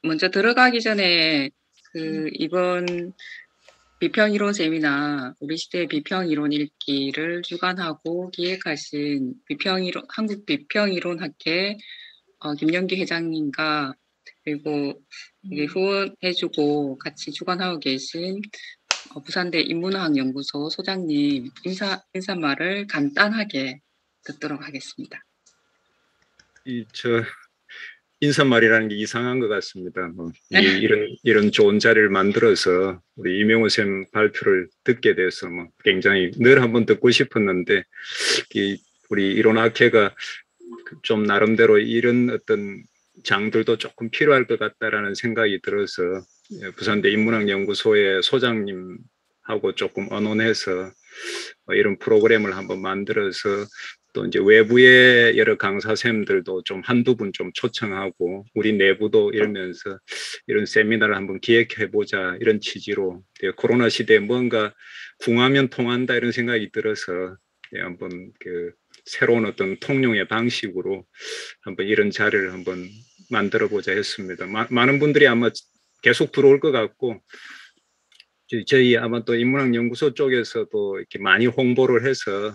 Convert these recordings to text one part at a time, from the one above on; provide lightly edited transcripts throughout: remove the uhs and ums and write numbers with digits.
먼저 들어가기 전에 이번 비평이론 세미나 우리 시대의 비평이론 읽기를 주관하고 기획하신 한국 비평이론학회 김영기 회장님과 그리고 이게 후원해주고 같이 주관하고 계신 부산대 인문화학연구소 소장님 인사말을 간단하게 듣도록 하겠습니다. 인사말이라는 게 이상한 것 같습니다. 이런 좋은 자리를 만들어서 우리 이명호 쌤 발표를 듣게 돼서 굉장히 늘 한번 듣고 싶었는데 우리 이론학회가 좀 나름대로 이런 어떤 장들도 조금 필요할 것 같다라는 생각이 들어서 부산대 인문학연구소의 소장님하고 조금 의논해서 이런 프로그램을 한번 만들어서 또 이제 외부의 여러 강사쌤들도 좀 한두 분 좀 초청하고 우리 내부도 이러면서 이런 세미나를 한번 기획해보자 이런 취지로 코로나 시대에 뭔가 궁하면 통한다 이런 생각이 들어서 한번 새로운 어떤 통용의 방식으로 한번 이런 자리를 한번 만들어보자 했습니다. 많은 분들이 아마 계속 들어올 것 같고 저희 아마 또 인문학연구소 쪽에서도 이렇게 많이 홍보를 해서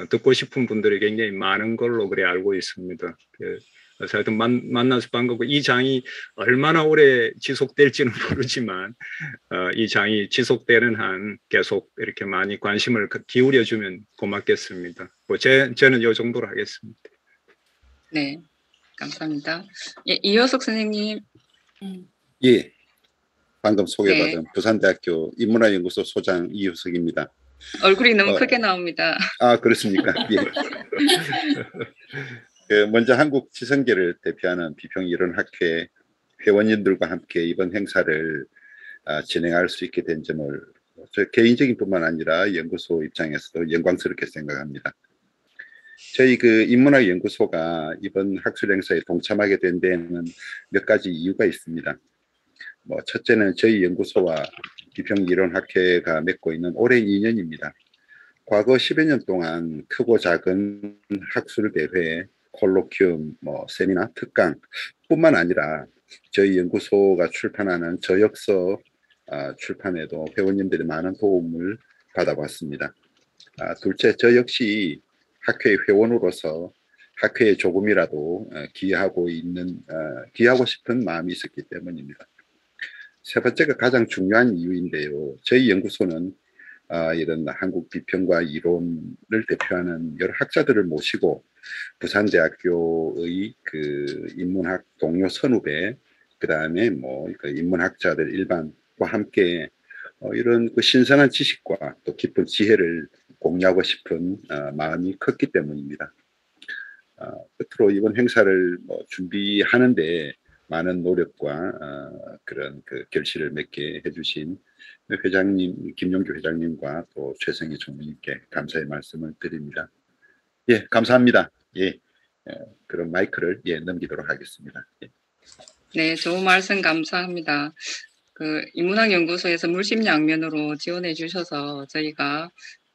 듣고 싶은 분들이 굉장히 많은 걸로 그래 알고 있습니다. 그래서 하여튼 만나서 반갑고 이 장이 얼마나 오래 지속될지는 모르지만 이 장이 지속되는 한 계속 이렇게 많이 관심을 기울여주면 고맙겠습니다. 저는 이 정도로 하겠습니다. 네, 감사합니다. 예, 이효석 선생님. 예, 방금 소개받은 부산대학교 인문화연구소 소장 이효석입니다. 얼굴이 너무 크게 나옵니다. 아, 그렇습니까? 예. 먼저 한국 지성계를 대표하는 비평이론학회 회원님들과 함께 이번 행사를 진행할 수 있게 된 점을 저 개인적인 뿐만 아니라 연구소 입장에서도 영광스럽게 생각합니다. 저희 인문학연구소가 이번 학술 행사에 동참하게 된 데에는 몇 가지 이유가 있습니다. 첫째는 저희 연구소와 비평이론학회가 맺고 있는 오랜 인연입니다. 과거 10여 년 동안 크고 작은 학술 대회, 콜로퀴움, 세미나, 특강 뿐만 아니라 저희 연구소가 출판하는 저역서 출판에도 회원님들이 많은 도움을 받아왔습니다. 둘째, 저 역시 학회 회원으로서 학회에 조금이라도 기여하고 싶은 마음이 있었기 때문입니다. 세 번째가 가장 중요한 이유인데요. 저희 연구소는 이런 한국 비평과 이론을 대표하는 여러 학자들을 모시고 부산대학교의 인문학 동료 선후배, 그 다음에 인문학자들 일반과 함께 이런 신선한 지식과 또 깊은 지혜를 공유하고 싶은 마음이 컸기 때문입니다. 끝으로 이번 행사를 준비하는데 많은 노력과 그런 결실을 맺게 해주신 회장님, 김용규 회장님과 또 최성희 총무님께 감사의 말씀을 드립니다. 예, 감사합니다. 예, 그럼 마이크를 넘기도록 하겠습니다. 예. 네, 좋은 말씀 감사합니다. 인문학연구소에서 물심양면으로 지원해 주셔서 저희가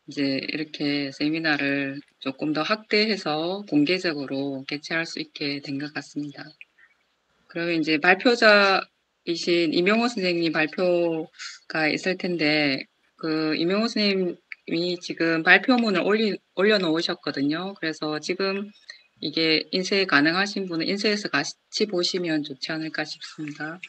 이제 이렇게 세미나를 조금 더 확대해서 공개적으로 개최할 수 있게 된 것 같습니다. 그러면 이제 발표자이신 이명호 선생님 발표가 있을 텐데 이명호 선생님이 지금 발표문을 올려놓으셨거든요. 그래서 지금 이게 인쇄 가능하신 분은 인쇄해서 같이 보시면 좋지 않을까 싶습니다.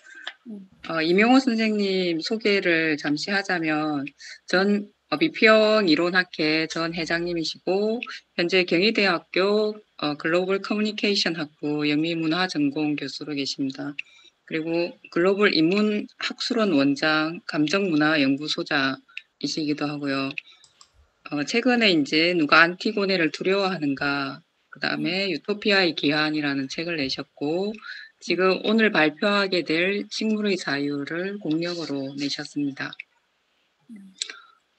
이명호 선생님 소개를 잠시 하자면 전 비평이론학회 전 회장님이시고 현재 경희대학교 글로벌 커뮤니케이션 학부 영미문화 전공 교수로 계십니다. 그리고 글로벌 인문학술원 원장 감정문화 연구소장이시기도 하고요. 최근에 이제 누가 안티고네를 두려워하는가, 그 다음에 유토피아의 기한이라는 책을 내셨고 지금 오늘 발표하게 될 식물의 자유를 공력으로 내셨습니다.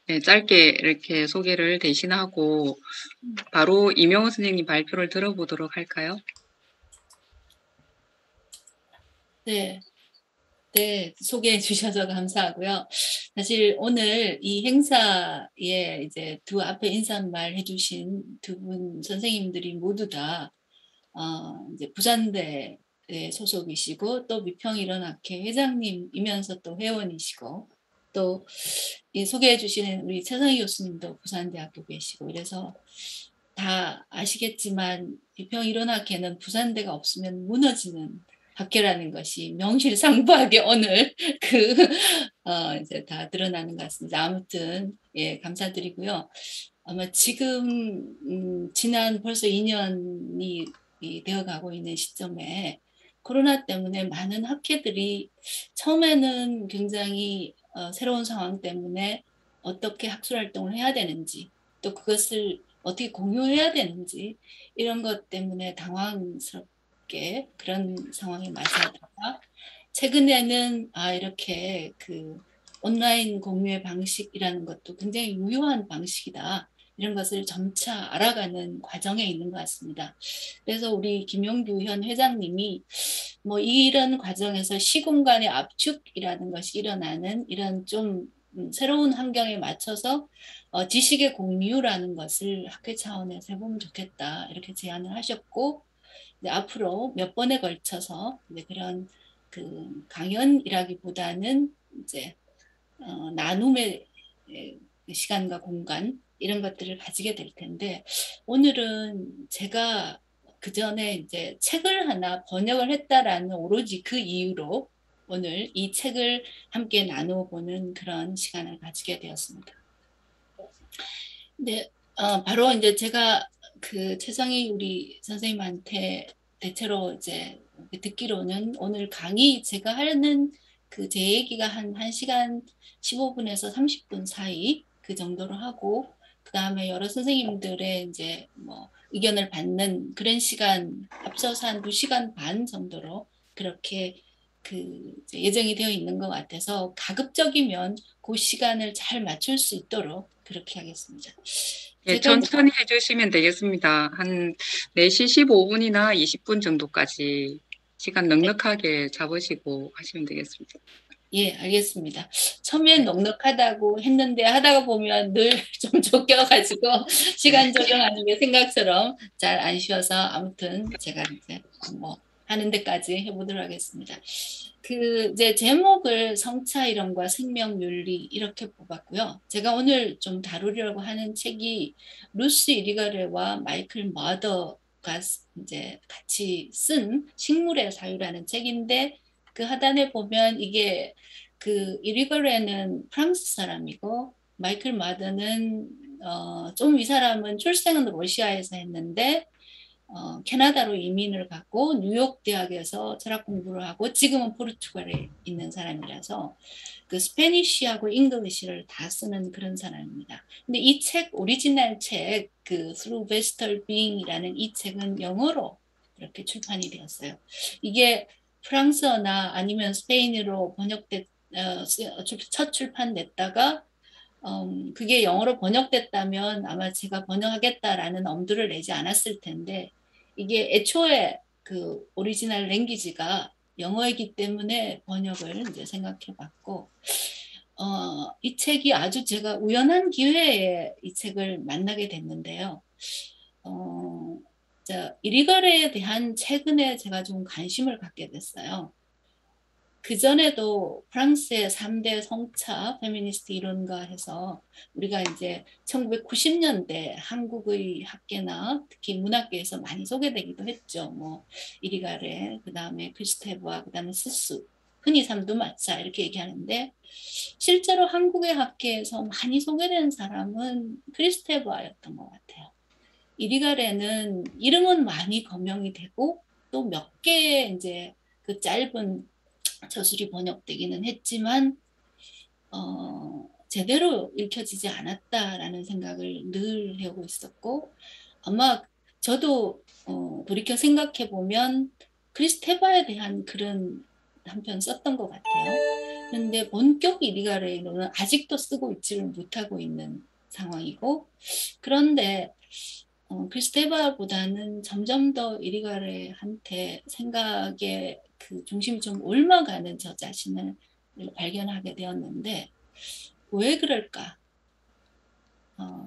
네, 짧게 이렇게 소개를 대신하고 바로 이명호 선생님 발표를 들어보도록 할까요? 네, 소개해 주셔서 감사하고요. 사실 오늘 이 행사에 이제 두 앞에 인사말 해주신 두 분 선생님들이 모두 다 이제 부산대 소속이시고 또 미평일원학회 회장님이면서 또 회원이시고 또 소개해 주시는 우리 최상희 교수님도 부산대학교 계시고 이래서 다 아시겠지만 미평일원학회는 부산대가 없으면 무너지는 학교라는 것이 명실상부하게 오늘 이제 다 드러나는 것 같습니다. 아무튼 예, 감사드리고요. 아마 지금 지난 벌써 2년이 되어가고 있는 시점에 코로나 때문에 많은 학회들이 처음에는 굉장히 새로운 상황 때문에 어떻게 학술 활동을 해야 되는지 또 그것을 어떻게 공유해야 되는지 이런 것 때문에 당황스럽게 그런 상황에 맞이하다가 최근에는 이렇게 온라인 공유의 방식이라는 것도 굉장히 유효한 방식이다. 이런 것을 점차 알아가는 과정에 있는 것 같습니다. 그래서 우리 김용규 현 회장님이 이런 과정에서 시공간의 압축이라는 것이 일어나는 이런 좀 새로운 환경에 맞춰서 지식의 공유라는 것을 학회 차원에서 해보면 좋겠다 이렇게 제안을 하셨고 앞으로 몇 번에 걸쳐서 그런 강연이라기보다는 이제 나눔의 시간과 공간 이런 것들을 가지게 될 텐데 오늘은 제가 그 전에 이제 책을 하나 번역을 했다라는 오로지 그 이유로 오늘 이 책을 함께 나누어보는 그런 시간을 가지게 되었습니다. 네, 바로 이제 제가 최상희 우리 선생님한테 대체로 이제 듣기로는 오늘 강의 제가 하는 제 얘기가 한 1시간 15분에서 30분 사이 그 정도로 하고 그 다음에 여러 선생님들의 이제 의견을 받는 그런 시간 합쳐서 한 2시간 반 정도로 그렇게 예정이 되어 있는 것 같아서 가급적이면 그 시간을 잘 맞출 수 있도록 그렇게 하겠습니다. 예, 천천히 해주시면 되겠습니다. 한 4시 15분이나 20분 정도까지 시간 넉넉하게 잡으시고 하시면 되겠습니다. 예, 알겠습니다. 처음엔 넉넉하다고 했는데 하다가 보면 늘 좀 쫓겨가지고 시간 조정하는 게 생각처럼 잘 안 쉬어서 아무튼 제가 이제 하는 데까지 해보도록 하겠습니다. 이제 제목을 성차 이론과 생명윤리 이렇게 뽑았고요. 제가 오늘 좀 다루려고 하는 책이 루스 이리가레와 마이클 머더가 이제 같이 쓴 식물의 사유라는 책인데 그 하단에 보면 이게 이리가레는 프랑스 사람이고 마이클 머더는 좀 이 사람은 출생은 러시아에서 했는데 캐나다로 이민을 갔고 뉴욕 대학에서 철학 공부를 하고 지금은 포르투갈에 있는 사람이라서 스페니쉬하고 잉글리시를 다 쓰는 그런 사람입니다. 근데 이 책 오리지널 책 Through Vestal Being이라는 이 책은 영어로 이렇게 출판이 되었어요. 이게 프랑스어나 아니면 스페인어로 첫 출판됐다가 그게 영어로 번역됐다면 아마 제가 번역하겠다라는 엄두를 내지 않았을 텐데 이게 애초에 오리지널 랭귀지가 영어이기 때문에 번역을 이제 생각해봤고 이 책이 아주 제가 우연한 기회에 이 책을 만나게 됐는데요. 이리가레에 대한 최근에 제가 좀 관심을 갖게 됐어요. 그전에도 프랑스의 3대 성차 페미니스트 이론가 해서 우리가 이제 1990년대 한국의 학계나 특히 문학계에서 많이 소개되기도 했죠. 이리가레, 그 다음에 크리스테브와 그 다음에 스수, 흔히 삼두마차 이렇게 얘기하는데 실제로 한국의 학계에서 많이 소개된 사람은 크리스테브였던 것 같아요. 이리가레는 이름은 많이 거명이 되고 또 몇 개의 이제 짧은 저술이 번역되기는 했지만 제대로 읽혀지지 않았다라는 생각을 늘 해오고 있었고 아마 저도 돌이켜 생각해 보면 크리스테바에 대한 글은 한편 썼던 것 같아요. 그런데 본격 이리가레이로는 아직도 쓰고 있지를 못하고 있는 상황이고 그런데 크리스테바보다는 점점 더 이리가레한테 생각의 중심이 좀 옮아가는 저 자신을 발견하게 되었는데 왜 그럴까?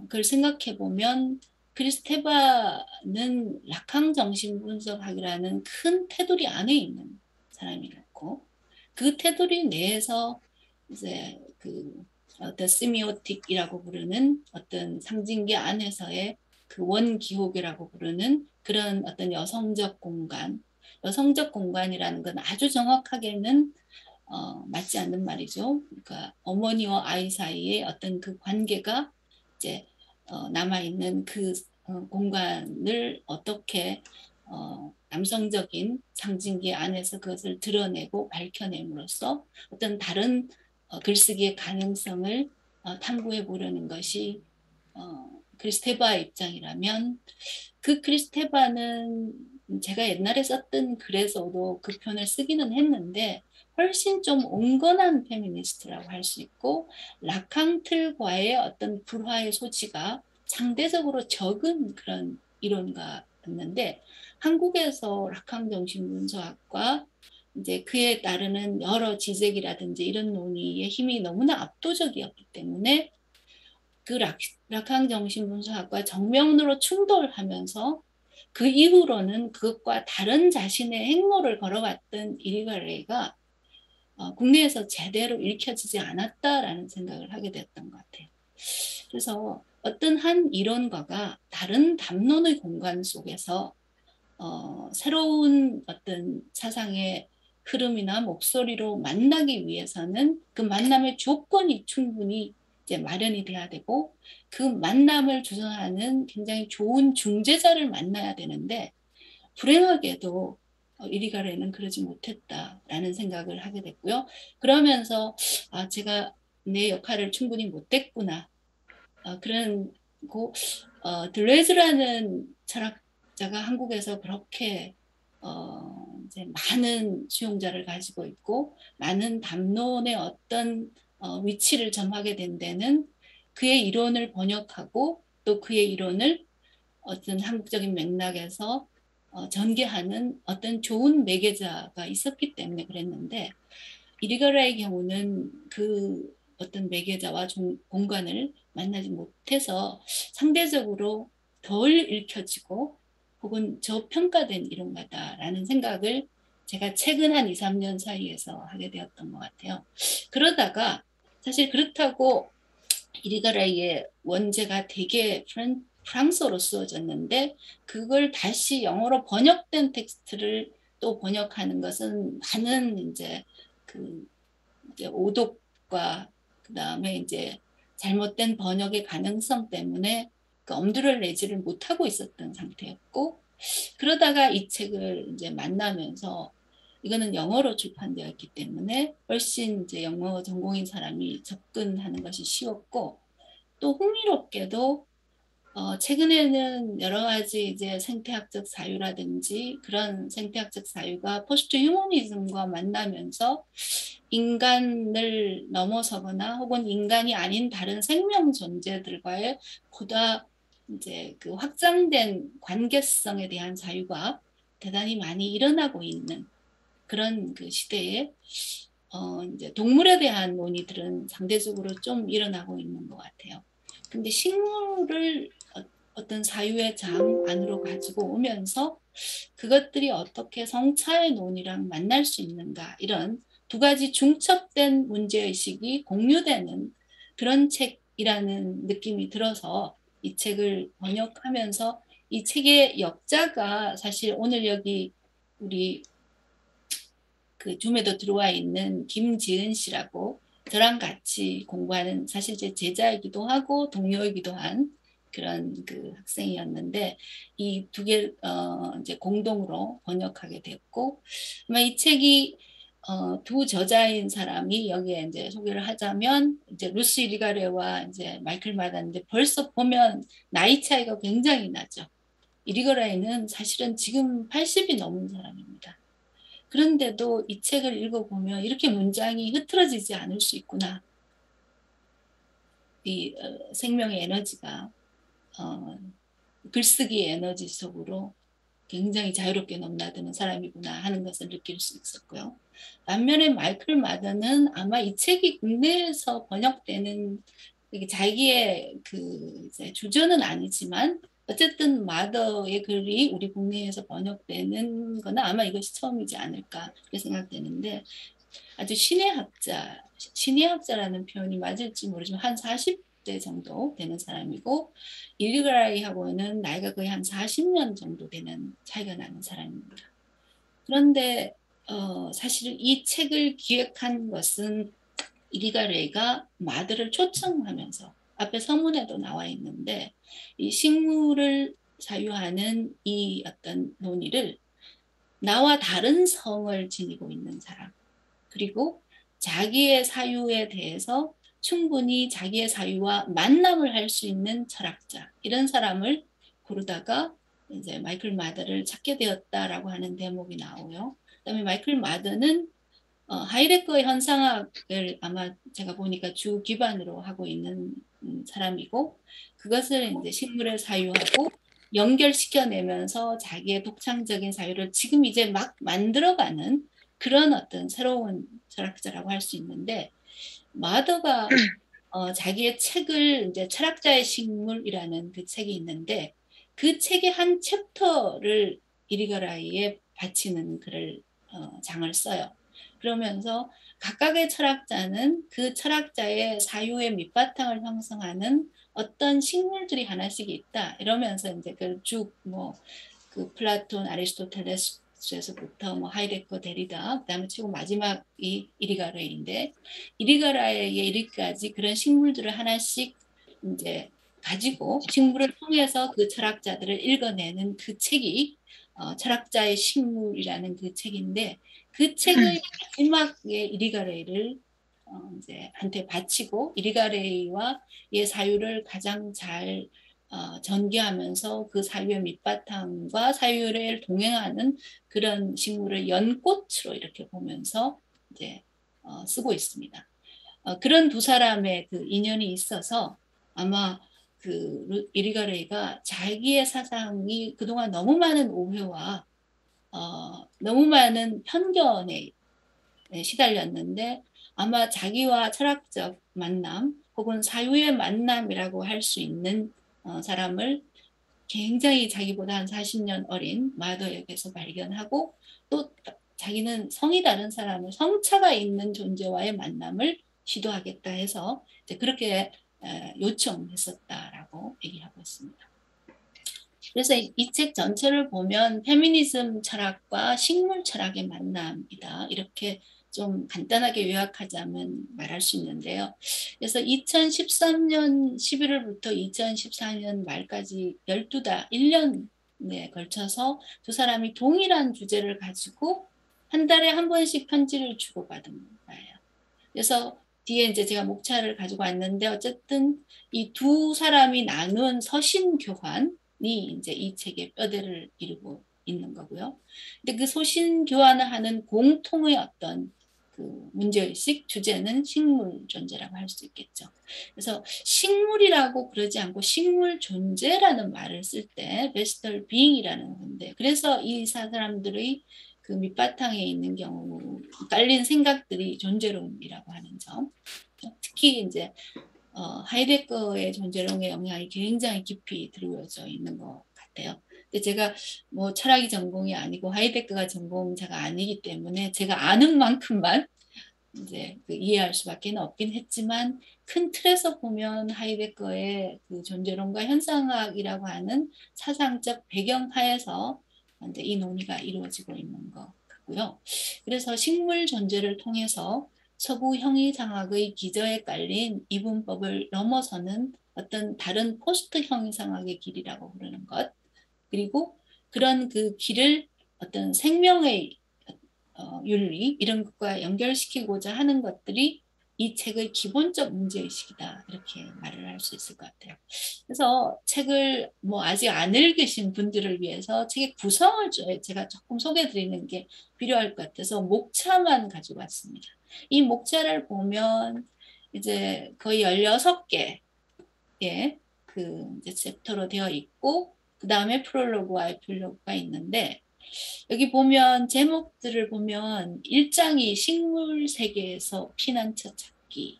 그걸 생각해 보면 크리스테바는 락항 정신분석학이라는 큰 테두리 안에 있는 사람이었고, 그 테두리 내에서 이제 그 어떤 시미오틱이라고 부르는 어떤 상징계 안에서의 그 원기호계라고 부르는 그런 어떤 여성적 공간이라는 건 아주 정확하게는 맞지 않는 말이죠. 그러니까 어머니와 아이 사이의 어떤 그 관계가 이제 남아있는 그 공간을 어떻게 남성적인 상징기 안에서 그것을 드러내고 밝혀냄으로써 어떤 다른 글쓰기의 가능성을 탐구해 보려는 것이 크리스테바의 입장이라면, 그 크리스테바는 제가 옛날에 썼던 글에서도 그 표현을 쓰기는 했는데 훨씬 좀 온건한 페미니스트라고 할 수 있고, 락항 틀과의 어떤 불화의 소지가 상대적으로 적은 그런 이론가였는데, 한국에서 락항 정신분석학과 이제 그에 따르는 여러 지적이라든지 이런 논의의 힘이 너무나 압도적이었기 때문에 그 락항 정신분석학과 정면으로 충돌하면서 그 이후로는 그것과 다른 자신의 행로를 걸어갔던 이리가레이가 국내에서 제대로 읽혀지지 않았다라는 생각을 하게 됐던 것 같아요. 그래서 어떤 한 이론가가 다른 담론의 공간 속에서 새로운 어떤 사상의 흐름이나 목소리로 만나기 위해서는 그 만남의 조건이 충분히 이제 마련이 돼야 되고, 그 만남을 주선하는 굉장히 좋은 중재자를 만나야 되는데, 불행하게도 이리가레는 그러지 못했다라는 생각을 하게 됐고요. 그러면서 제가 내 역할을 충분히 못했구나. 그리고 들레즈라는 철학자가 한국에서 그렇게 이제 많은 수용자를 가지고 있고 많은 담론의 어떤 위치를 점하게 된 데는 그의 이론을 번역하고 또 그의 이론을 어떤 한국적인 맥락에서 전개하는 어떤 좋은 매개자가 있었기 때문에 그랬는데, 이리가라의 경우는 그 어떤 매개자와 공간을 만나지 못해서 상대적으로 덜 읽혀지고 혹은 저평가된 이론가다라는 생각을 제가 최근 한 2, 3년 사이에서 하게 되었던 것 같아요. 그러다가 사실 그렇다고 이리가라의 원제가 되게 프랑스어로 쓰여졌는데, 그걸 다시 영어로 번역된 텍스트를 또 번역하는 것은 많은 이제 그 이제 오독과 그 다음에 이제 잘못된 번역의 가능성 때문에 그 엄두를 내지를 못하고 있었던 상태였고, 그러다가 이 책을 이제 만나면서 이거는 영어로 출판되었기 때문에 훨씬 이제 영어 전공인 사람이 접근하는 것이 쉬웠고, 또 흥미롭게도 최근에는 여러 가지 이제 생태학적 사유라든지 그런 생태학적 사유가 포스트 휴머니즘과 만나면서 인간을 넘어서거나 혹은 인간이 아닌 다른 생명 존재들과의 보다 이제 그 확장된 관계성에 대한 자유가 대단히 많이 일어나고 있는 그런 그 시대에 이제 동물에 대한 논의들은 상대적으로 좀 일어나고 있는 것 같아요. 근데 식물을 어떤 사유의 장 안으로 가지고 오면서 그것들이 어떻게 성차의 논의랑 만날 수 있는가, 이런 두 가지 중첩된 문제의식이 공유되는 그런 책이라는 느낌이 들어서 이 책을 번역하면서, 이 책의 역자가 사실 오늘 여기 우리 그 줌에도 들어와 있는 김지은 씨라고 저랑 같이 공부하는, 사실 제 제자이기도 하고 동료이기도 한 그런 그 학생이었는데, 이 두 개 이제 공동으로 번역하게 됐고, 아마 이 책이 두 저자인 사람이 여기에 이제 소개를 하자면 이제 루스 이리가레와 이제 마이클 마단인데, 벌써 보면 나이 차이가 굉장히 나죠. 이리가레는 사실은 지금 80이 넘은 사람입니다. 그런데도 이 책을 읽어보면 이렇게 문장이 흐트러지지 않을 수 있구나. 이 생명의 에너지가 글쓰기의 에너지 속으로 굉장히 자유롭게 넘나드는 사람이구나 하는 것을 느낄 수 있었고요. 반면에 마이클 마더는 아마 이 책이 국내에서 번역되는 자기의 그 이제 주저는 아니지만 어쨌든 마더의 글이 우리 국내에서 번역되는 거는 아마 이것이 처음이지 않을까 그렇게 생각되는데 아주 신의 학자라는 표현이 맞을지 모르지만 한 40대 정도 되는 사람이고 일리가라이하고는 나이가 거의 한 40년 정도 되는 차이가 나는 사람입니다. 그런데 사실 이 책을 기획한 것은 일리가레이가 마더를 초청하면서 앞에 서문에도 나와 있는데 이 식물을 사유하는 이 어떤 논의를 나와 다른 성을 지니고 있는 사람 그리고 자기의 사유에 대해서 충분히 자기의 사유와 만남을 할 수 있는 철학자 이런 사람을 고르다가 이제 마이클 마더를 찾게 되었다라고 하는 대목이 나오고요. 그다음에 마이클 마더는 하이데거의 현상학을 아마 제가 보니까 주 기반으로 하고 있는 사람이고 그것을 이제 식물에 사유하고 연결시켜내면서 자기의 독창적인 사유를 지금 이제 막 만들어가는 그런 어떤 새로운 철학자라고 할 수 있는데 마더가 자기의 책을 이제 철학자의 식물이라는 그 책이 있는데 그 책의 한 챕터를 이리가라이에 바치는 글을 장을 써요. 그러면서 각각의 철학자는 그 철학자의 사유의 밑바탕을 형성하는 어떤 식물들이 하나씩 있다. 이러면서 이제 그 쭉 뭐 그 플라톤, 아리스토텔레스에서부터 뭐 하이데거, 데리다, 그다음에 최고 마지막이 이리가레이인데 이리가라에 이르기까지 그런 식물들을 하나씩 이제 가지고 식물을 통해서 그 철학자들을 읽어내는 그 책이 철학자의 식물이라는 그 책인데 그 책을 마지막에 이리가레이를 이제 한테 바치고 이리가레이와 의 사유를 가장 잘 전개하면서 그 사유의 밑바탕과 사유를 동행하는 그런 식물을 연꽃으로 이렇게 보면서 이제 쓰고 있습니다. 그런 두 사람의 그 인연이 있어서 아마 그 이리가레이가 자기의 사상이 그동안 너무 많은 오해와 너무 많은 편견에 시달렸는데 아마 자기와 철학적 만남 혹은 사유의 만남이라고 할 수 있는 사람을 굉장히 자기보다 한 40년 어린 마더에게서 발견하고 또 자기는 성이 다른 사람을 성차가 있는 존재와의 만남을 시도하겠다 해서 이제 그렇게 요청했었다라고 얘기하고 있습니다. 그래서 이 책 전체를 보면 페미니즘 철학과 식물 철학의 만남이다. 이렇게 좀 간단하게 요약하자면 말할 수 있는데요. 그래서 2013년 11월부터 2014년 말까지 1년에 걸쳐서 두 사람이 동일한 주제를 가지고 한 달에 한 번씩 편지를 주고받은 거예요. 그래서 뒤에 이제 제가 목차를 가지고 왔는데 어쨌든 이 두 사람이 나눈 서신 교환이 이제 이 책의 뼈대를 이루고 있는 거고요. 근데 그 서신 교환을 하는 공통의 어떤 그 문제의식 주제는 식물 존재라고 할 수 있겠죠. 그래서 식물이라고 그러지 않고 식물 존재라는 말을 쓸 때 베스털 빙이라는 건데 그래서 이 사람들의 그 밑바탕에 있는 경우 깔린 생각들이 존재론이라고 하는 점 특히 이제 하이데거의 존재론의 영향이 굉장히 깊이 들어져 있는 것 같아요. 근데 제가 뭐 철학이 전공이 아니고 하이데거가 전공자가 아니기 때문에 제가 아는 만큼만 이제 그 이해할 수밖에 없긴 했지만 큰 틀에서 보면 하이데거의 그 존재론과 현상학이라고 하는 사상적 배경 하에서 이제 이 논의가 이루어지고 있는 것 같고요. 그래서 식물 존재를 통해서 서구 형이상학의 기저에 깔린 이분법을 넘어서는 어떤 다른 포스트 형이상학의 길이라고 부르는 것 그리고 그런 그 길을 어떤 생명의 윤리 이런 것과 연결시키고자 하는 것들이 이 책의 기본적 문제의식이다 이렇게 말을 할 수 있을 것 같아요. 그래서 책을 뭐 아직 안 읽으신 분들을 위해서 책의 구성을 제가 조금 소개해드리는 게 필요할 것 같아서 목차만 가지고 왔습니다. 이 목차를 보면 이제 거의 16개의 그 이제 챕터로 되어 있고 그 다음에 프롤로그와 에필로그가 있는데 여기 보면 제목들을 보면 1장이 식물 세계에서 피난처 찾기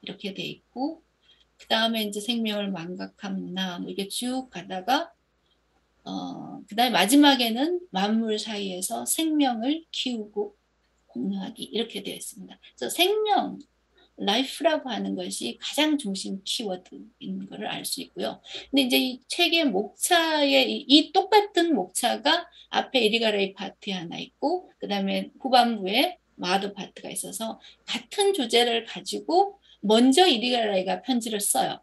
이렇게 돼 있고 그 다음에 이제 생명을 망각한 문화 뭐 이게 쭉 가다가 그다음에 마지막에는 만물 사이에서 생명을 키우고 공유하기 이렇게 되어 있습니다. 그래서 생명, 라이프라고 하는 것이 가장 중심 키워드인 것을 알 수 있고요. 근데 이제 이 책의 목차에 이 똑같은 목차가 앞에 이리가레이 파트 하나 있고 그다음에 후반부에 마더 파트가 있어서 같은 주제를 가지고 먼저 이리가레이가 편지를 써요.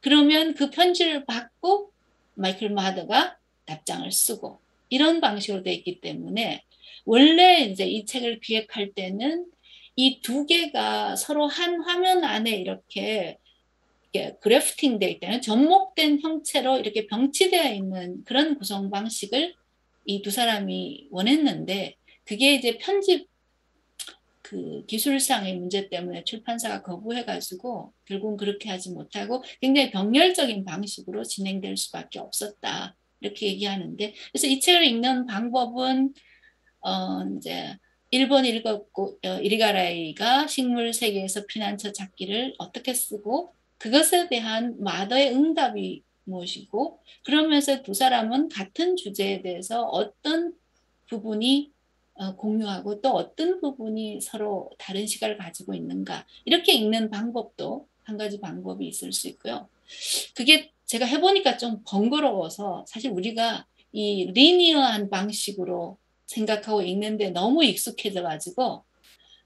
그러면 그 편지를 받고 마이클 마더가 답장을 쓰고 이런 방식으로 되어 있기 때문에 원래 이제 이 책을 기획할 때는 이 두 개가 서로 한 화면 안에 이렇게 그래프팅 되어 있다는 접목된 형체로 이렇게 병치되어 있는 그런 구성 방식을 이 두 사람이 원했는데 그게 이제 편집 그 기술상의 문제 때문에 출판사가 거부해가지고 결국은 그렇게 하지 못하고 굉장히 병렬적인 방식으로 진행될 수밖에 없었다 이렇게 얘기하는데 그래서 이 책을 읽는 방법은 이제 1번 읽었고 이리가라이가 식물 세계에서 피난처 찾기를 어떻게 쓰고 그것에 대한 마더의 응답이 무엇이고 그러면서 두 사람은 같은 주제에 대해서 어떤 부분이 공유하고 또 어떤 부분이 서로 다른 시각을 가지고 있는가 이렇게 읽는 방법도 한 가지 방법이 있을 수 있고요. 그게 제가 해보니까 좀 번거로워서 사실 우리가 이 리니어한 방식으로 생각하고 읽는데 너무 익숙해져 가지고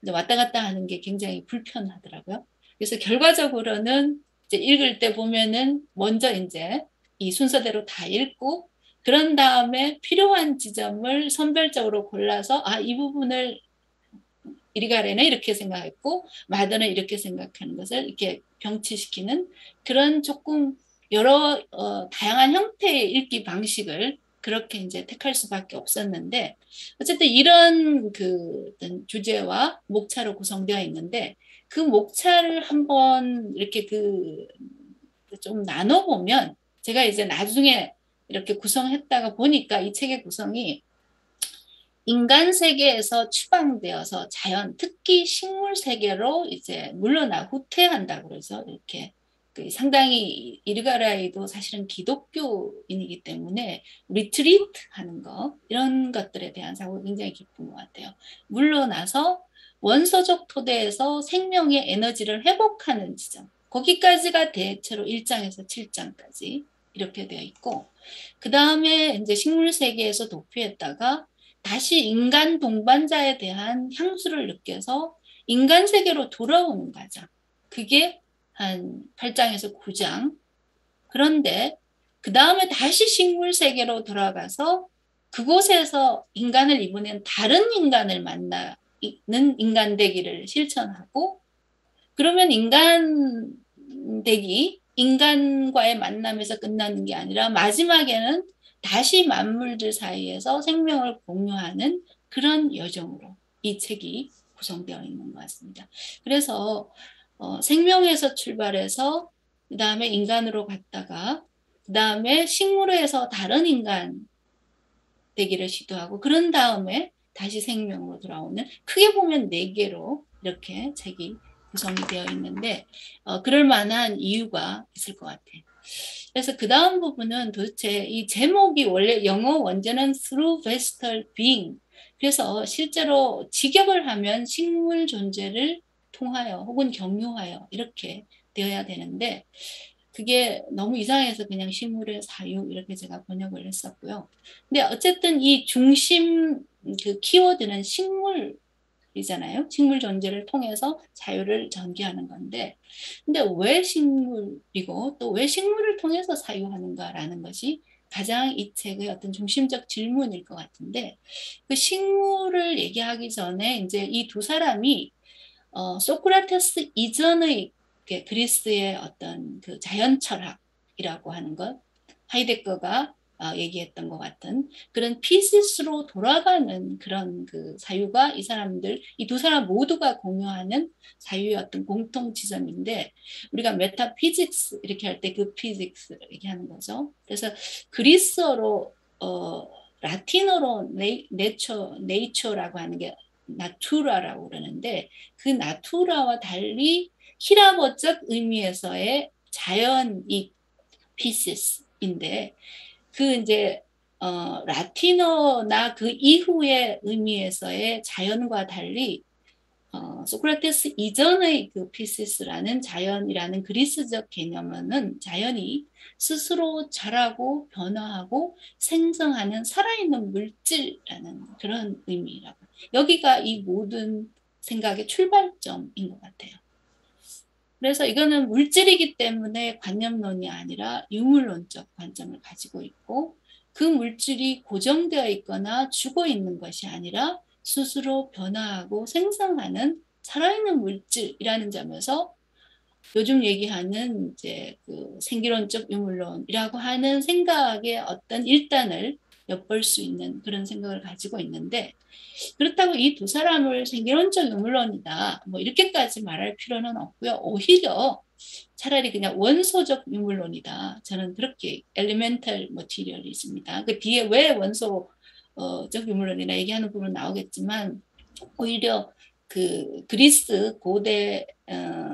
이제 왔다 갔다 하는 게 굉장히 불편하더라고요. 그래서 결과적으로는 이제 읽을 때 보면은 먼저 이제 이 순서대로 다 읽고 그런 다음에 필요한 지점을 선별적으로 골라서 이 부분을 이리가레는 이렇게 생각했고 마더는 이렇게 생각하는 것을 이렇게 병치시키는 그런 조금 여러 다양한 형태의 읽기 방식을 그렇게 이제 택할 수밖에 없었는데 어쨌든 이런 그 어떤 주제와 목차로 구성되어 있는데 그 목차를 한번 이렇게 그 좀 나눠보면 제가 이제 나중에 이렇게 구성했다가 보니까 이 책의 구성이 인간 세계에서 추방되어서 자연, 특히 식물 세계로 이제 물러나 후퇴한다 그러죠. 이렇게 상당히 이르가라이도 사실은 기독교인이기 때문에 리트리트 하는 거 이런 것들에 대한 사고가 굉장히 깊은 것 같아요. 물러나서 원소적 토대에서 생명의 에너지를 회복하는 지점 거기까지가 대체로 1장에서 7장까지 이렇게 되어 있고 그 다음에 이제 식물 세계에서 도피했다가 다시 인간 동반자에 대한 향수를 느껴서 인간 세계로 돌아오는 과정. 그게 한 8장에서 9장. 그런데 그 다음에 다시 식물 세계로 돌아가서 그곳에서 인간을 이번엔 다른 인간을 만나는 인간 되기를 실천하고 그러면 인간 되기, 인간과의 만남에서 끝나는 게 아니라 마지막에는 다시 만물들 사이에서 생명을 공유하는 그런 여정으로 이 책이 구성되어 있는 것 같습니다. 그래서 생명에서 출발해서 그 다음에 인간으로 갔다가 그 다음에 식물에서 다른 인간 되기를 시도하고 그런 다음에 다시 생명으로 돌아오는 크게 보면 4개로 이렇게 책이 구성이 되어 있는데 그럴 만한 이유가 있을 것 같아요. 그래서 그 다음 부분은 도대체 이 제목이 원래 영어 원제는 through vegetal being 그래서 실제로 직역을 하면 식물 존재를 통하여 혹은 경유하여 이렇게 되어야 되는데 그게 너무 이상해서 그냥 식물의 사유 이렇게 제가 번역을 했었고요. 근데 어쨌든 이 중심 그 키워드는 식물이잖아요. 식물 존재를 통해서 사유를 전개하는 건데 근데 왜 식물이고 또 왜 식물을 통해서 사유하는가라는 것이 가장 이 책의 어떤 중심적 질문일 것 같은데 그 식물을 얘기하기 전에 이제 이 두 사람이 소크라테스 이전의 그리스의 어떤 그 자연 철학이라고 하는 것 하이데거가 얘기했던 것 같은 그런 피시스로 돌아가는 그런 그 사유가 이 두 사람 모두가 공유하는 사유의 어떤 공통 지점인데 우리가 메타피직스 이렇게 할 때 그 피직스 얘기하는 거죠. 그래서 그리스어로 라틴어로 네이처라고 하는 게 나투라라고 그러는데 그 나투라와 달리 히라버적 의미에서의 자연이 피시스인데 그 이제 라틴어나 그 이후의 의미에서의 자연과 달리 소크라테스 이전의 그 피시스라는 자연이라는 그리스적 개념은 자연이 스스로 자라고 변화하고 생성하는 살아있는 물질이라는 그런 의미라고. 여기가 이 모든 생각의 출발점인 것 같아요. 그래서 이거는 물질이기 때문에 관념론이 아니라 유물론적 관점을 가지고 있고, 그 물질이 고정되어 있거나 죽어 있는 것이 아니라 스스로 변화하고 생성하는 살아있는 물질이라는 점에서 요즘 얘기하는 이제 그 생기론적 유물론이라고 하는 생각의 어떤 일단을 엿볼 수 있는 그런 생각을 가지고 있는데, 그렇다고 이 두 사람을 생기론적 유물론이다 뭐 이렇게까지 말할 필요는 없고요. 오히려 차라리 그냥 원소적 유물론이다. 저는 그렇게 엘리멘탈 머티리얼리즘이다. 그 뒤에 왜 원소적 유물론이나 얘기하는 부분 나오겠지만, 오히려 그 그리스 고대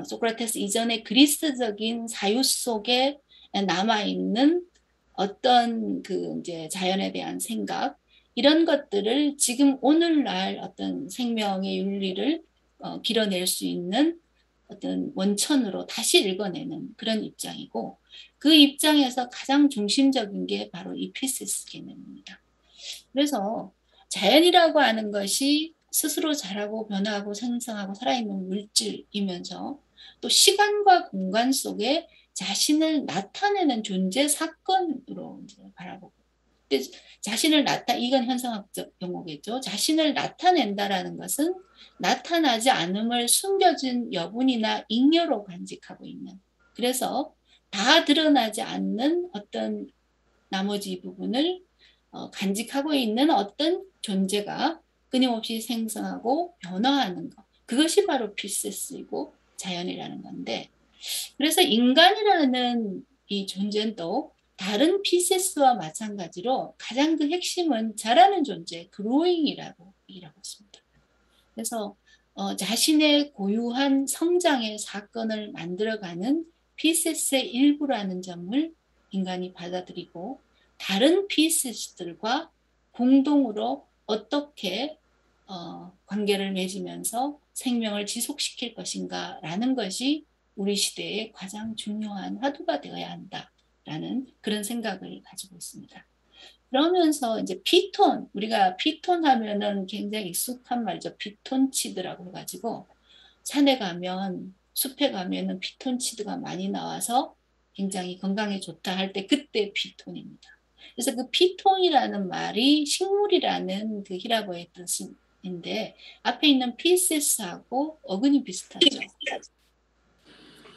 소크라테스 이전의 그리스적인 사유 속에 남아 있는 어떤 그 이제 자연에 대한 생각, 이런 것들을 지금 오늘날 어떤 생명의 윤리를 길어낼 수 있는 어떤 원천으로 다시 읽어내는 그런 입장이고, 그 입장에서 가장 중심적인 게 바로 이 피시스 개념입니다. 그래서 자연이라고 하는 것이 스스로 자라고 변화하고 생성하고 살아있는 물질이면서 또 시간과 공간 속에 자신을 나타내는 존재 사건으로 이제 바라보고, 자신을 이건 현상학적 용어겠죠. 자신을 나타낸다라는 것은 나타나지 않음을 숨겨진 여분이나 잉여로 간직하고 있는, 그래서 다 드러나지 않는 어떤 나머지 부분을 간직하고 있는 어떤 존재가 끊임없이 생성하고 변화하는 것, 그것이 바로 피시스이고 자연이라는 건데, 그래서 인간이라는 이 존재는 또 다른 피시스와 마찬가지로 가장 그 핵심은 자라는 존재, 그로잉이라고 했습니다. 그래서 자신의 고유한 성장의 사건을 만들어가는 피시스의 일부라는 점을 인간이 받아들이고, 다른 피시스들과 공동으로 어떻게 관계를 맺으면서 생명을 지속시킬 것인가 라는 것이 우리 시대의 가장 중요한 화두가 되어야 한다라는 그런 생각을 가지고 있습니다. 그러면서 이제 피톤, 우리가 피톤 하면은 굉장히 익숙한 말이죠. 피톤치드라고 해가지고 산에 가면, 숲에 가면은 피톤치드가 많이 나와서 굉장히 건강에 좋다 할 때 그때 피톤입니다. 그래서 그 피톤이라는 말이 식물이라는 그 히라보의 뜻인데, 앞에 있는 피시스하고 어근이 비슷하죠.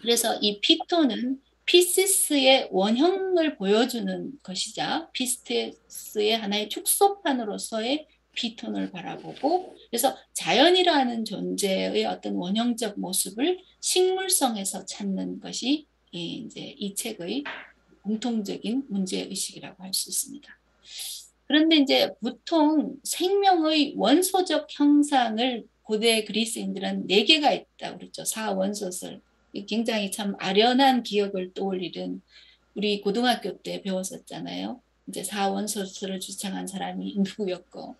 그래서 이 피톤은 피시스의 원형을 보여주는 것이자 피시스의 하나의 축소판으로서의 피톤을 바라보고, 그래서 자연이라는 존재의 어떤 원형적 모습을 식물성에서 찾는 것이 이제 이 책의 공통적인 문제의식이라고 할 수 있습니다. 그런데 이제 보통 생명의 원소적 형상을 고대 그리스인들은 4개가 있다고 그랬죠. 사원소설. 굉장히 참 아련한 기억을 떠올리는, 우리 고등학교 때 배웠었잖아요. 이제 사원소설을 주창한 사람이 누구였고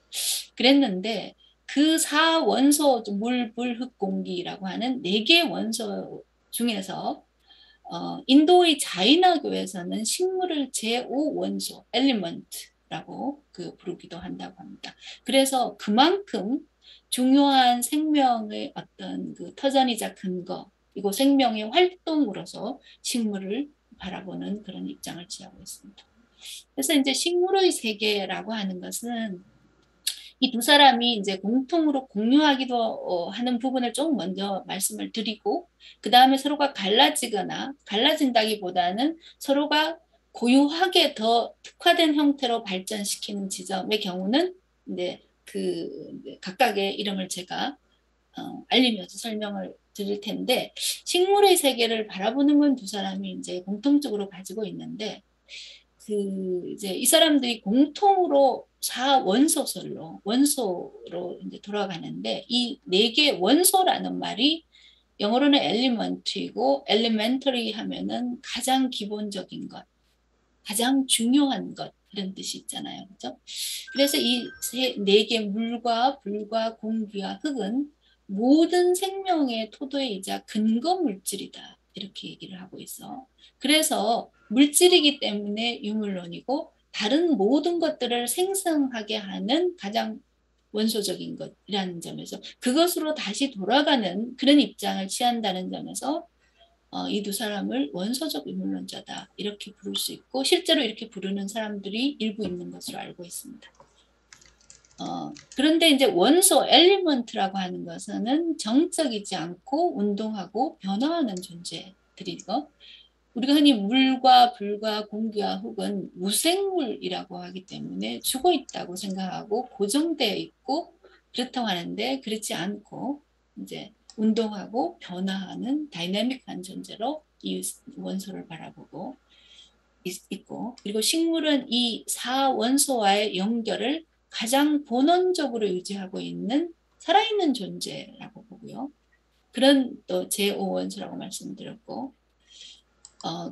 그랬는데, 그 사원소, 물, 불, 흙, 공기라고 하는 4개 원소 중에서 인도의 자이나교에서는 식물을 제5원소, 엘리먼트라고 부르기도 한다고 합니다. 그래서 그만큼 중요한 생명의 어떤 그 터전이자 근거, 그리고 생명의 활동으로서 식물을 바라보는 그런 입장을 취하고 있습니다. 그래서 이제 식물의 세계라고 하는 것은 이 두 사람이 이제 공통으로 공유하기도 하는 부분을 좀 먼저 말씀을 드리고, 그 다음에 서로가 갈라진다기보다는 서로가 고유하게 더 특화된 형태로 발전시키는 지점의 경우는 이제 그 각각의 이름을 제가 알리면서 설명을 드릴 텐데, 식물의 세계를 바라보는 건 두 사람이 이제 공통적으로 가지고 있는데, 이제 이 사람들이 공통으로 원소로 이제 돌아가는데, 이 4개 원소라는 말이 영어로는 element이고, elementary 하면은 가장 기본적인 것, 가장 중요한 것, 이런 뜻이 있잖아요. 그죠? 그래서 이 네 개 물과 불과 공기와 흙은 모든 생명의 토도이자 근거 물질이다. 이렇게 얘기를 하고 있어. 그래서 물질이기 때문에 유물론이고 다른 모든 것들을 생성하게 하는 가장 원소적인 것이라는 점에서 그것으로 다시 돌아가는 그런 입장을 취한다는 점에서 이 두 사람을 원소적 유물론자다 이렇게 부를 수 있고 실제로 이렇게 부르는 사람들이 일부 있는 것으로 알고 있습니다. 그런데 이제 원소 엘리먼트라고 하는 것은 정적이지 않고 운동하고 변화하는 존재들이고 우리가 흔히 물과 불과 공기와 흙은 무생물이라고 하기 때문에 죽어 있다고 생각하고 고정되어 있고 그렇다고 하는데 그렇지 않고 이제 운동하고 변화하는 다이내믹한 존재로 이 원소를 바라보고 있고 그리고 식물은 이 사원소와의 연결을 가장 본원적으로 유지하고 있는 살아있는 존재라고 보고요. 그런 또 제5원소라고 말씀드렸고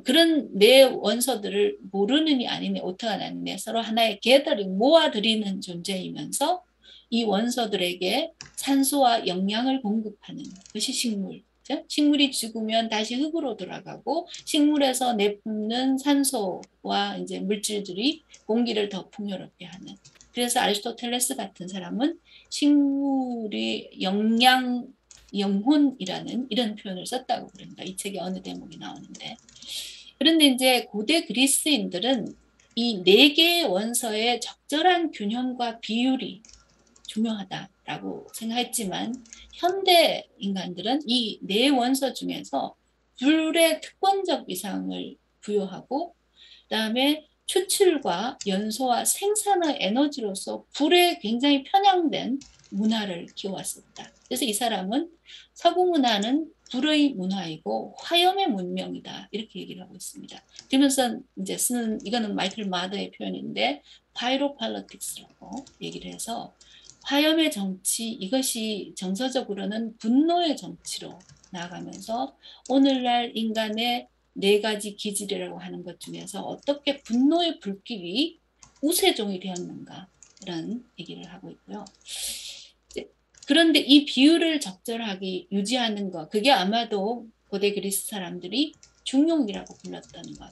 그런 내 원소들을 모르느니 아니니 오타가 나느니 서로 하나의 게더링 모아들이는 존재이면서 이 원소들에게 산소와 영양을 공급하는 것이 식물. 식물이 죽으면 다시 흙으로 돌아가고 식물에서 내뿜는 산소와 이제 물질들이 공기를 더 풍요롭게 하는. 그래서 아리스토텔레스 같은 사람은 식물이 영혼이라는 이런 표현을 썼다고 그럽니다. 이 책에 어느 대목이 나오는데. 그런데 이제 고대 그리스인들은 이 네 개의 원소의 적절한 균형과 비율이 중요하다라고 생각했지만 현대 인간들은 이 네 원소 중에서 불의 특권적 위상을 부여하고 그다음에 추출과 연소와 생산의 에너지로서 불에 굉장히 편향된 문화를 키워왔습니다. 그래서 이 사람은 서구 문화는 불의 문화이고 화염의 문명이다 이렇게 얘기를 하고 있습니다. 그러면서 이제 쓰는 이거는 마이클 마더의 표현인데 파이로팔러틱스라고 얘기를 해서 화염의 정치 이것이 정서적으로는 분노의 정치로 나아가면서 오늘날 인간의 네 가지 기질이라고 하는 것 중에서 어떻게 분노의 불길이 우세종이 되었는가 이런 얘기를 하고 있고요. 그런데 이 비율을 적절하게 유지하는 것 그게 아마도 고대 그리스 사람들이 중용이라고 불렀던 것,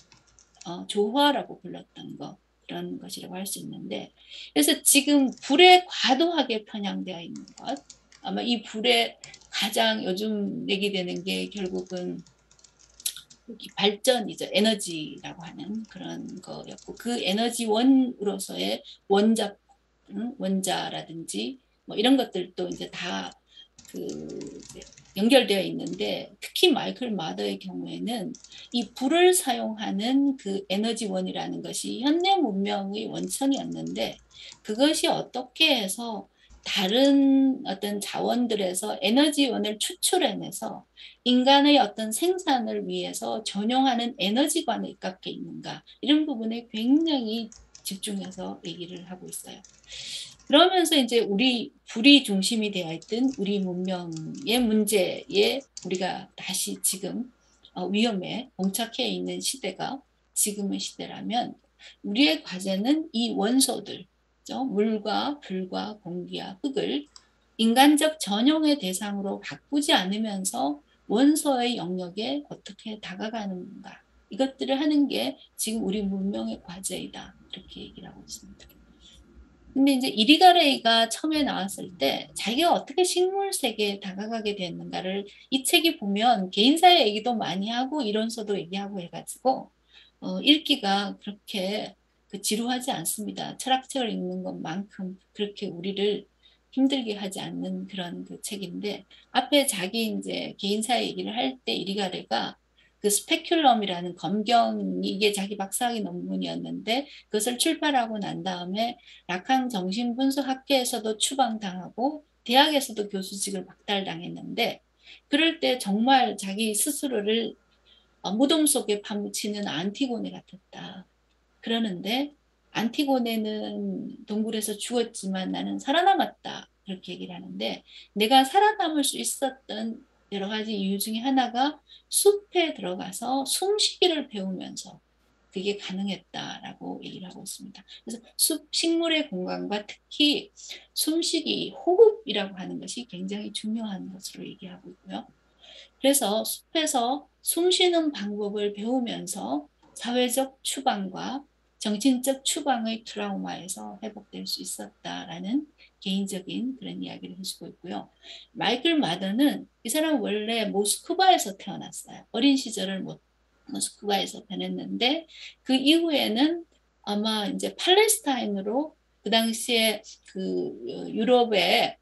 조화라고 불렀던 것 그런 것이라고 할 수 있는데 그래서 지금 불에 과도하게 편향되어 있는 것 아마 이 불에 가장 요즘 얘기되는 게 결국은 발전이죠. 에너지라고 하는 그런 거였고 그 에너지원으로서의 원자라든지 뭐 이런 것들도 이제 다 연결되어 있는데 특히 마이클 마더의 경우에는 이 불을 사용하는 그 에너지원이라는 것이 현대 문명의 원천이었는데 그것이 어떻게 해서 다른 어떤 자원들에서 에너지원을 추출해내서 인간의 어떤 생산을 위해서 전용하는 에너지관에 입각해 있는가 이런 부분에 굉장히 집중해서 얘기를 하고 있어요. 그러면서 이제 우리 불이 중심이 되어 있던 우리 문명의 문제에 우리가 다시 지금 위험에 봉착해 있는 시대가 지금의 시대라면 우리의 과제는 이 원소들, 물과 불과 공기와 흙을 인간적 전용의 대상으로 바꾸지 않으면서 원소의 영역에 어떻게 다가가는가 이것들을 하는 게 지금 우리 문명의 과제이다 이렇게 얘기를 하고 있습니다. 근데 이제 이리가레이가 처음에 나왔을 때 자기가 어떻게 식물 세계에 다가가게 됐는가를 이 책이 보면 개인사의 얘기도 많이 하고 이론서도 얘기하고 해가지고 읽기가 그렇게 지루하지 않습니다. 철학책을 읽는 것만큼 그렇게 우리를 힘들게 하지 않는 그런 책인데 앞에 자기 이제 개인사의 얘기를 할 때 이리가레가 그 스페큘럼이라는 검경이 이게 자기 박사학위 논문이었는데 그것을 출판하고 난 다음에 라칸 정신분석학회에서도 추방당하고 대학에서도 교수직을 박탈당했는데 그럴 때 정말 자기 스스로를 무덤 속에 파묻히는 안티고네 같았다. 그러는데 안티고네는 동굴에서 죽었지만 나는 살아남았다. 그렇게 얘기를 하는데 내가 살아남을 수 있었던 여러 가지 이유 중에 하나가 숲에 들어가서 숨쉬기를 배우면서 그게 가능했다라고 얘기를 하고 있습니다. 그래서 식물의 공간과 특히 숨쉬기, 호흡이라고 하는 것이 굉장히 중요한 것으로 얘기하고 있고요. 그래서 숲에서 숨쉬는 방법을 배우면서 사회적 추방과 정신적 추방의 트라우마에서 회복될 수 있었다라는 개인적인 그런 이야기를 해주고 있고요. 마이클 마더는 이 사람 원래 모스크바에서 태어났어요. 어린 시절을 모스크바에서 보냈는데 그 이후에는 아마 이제 팔레스타인으로 그 당시에 그 유럽의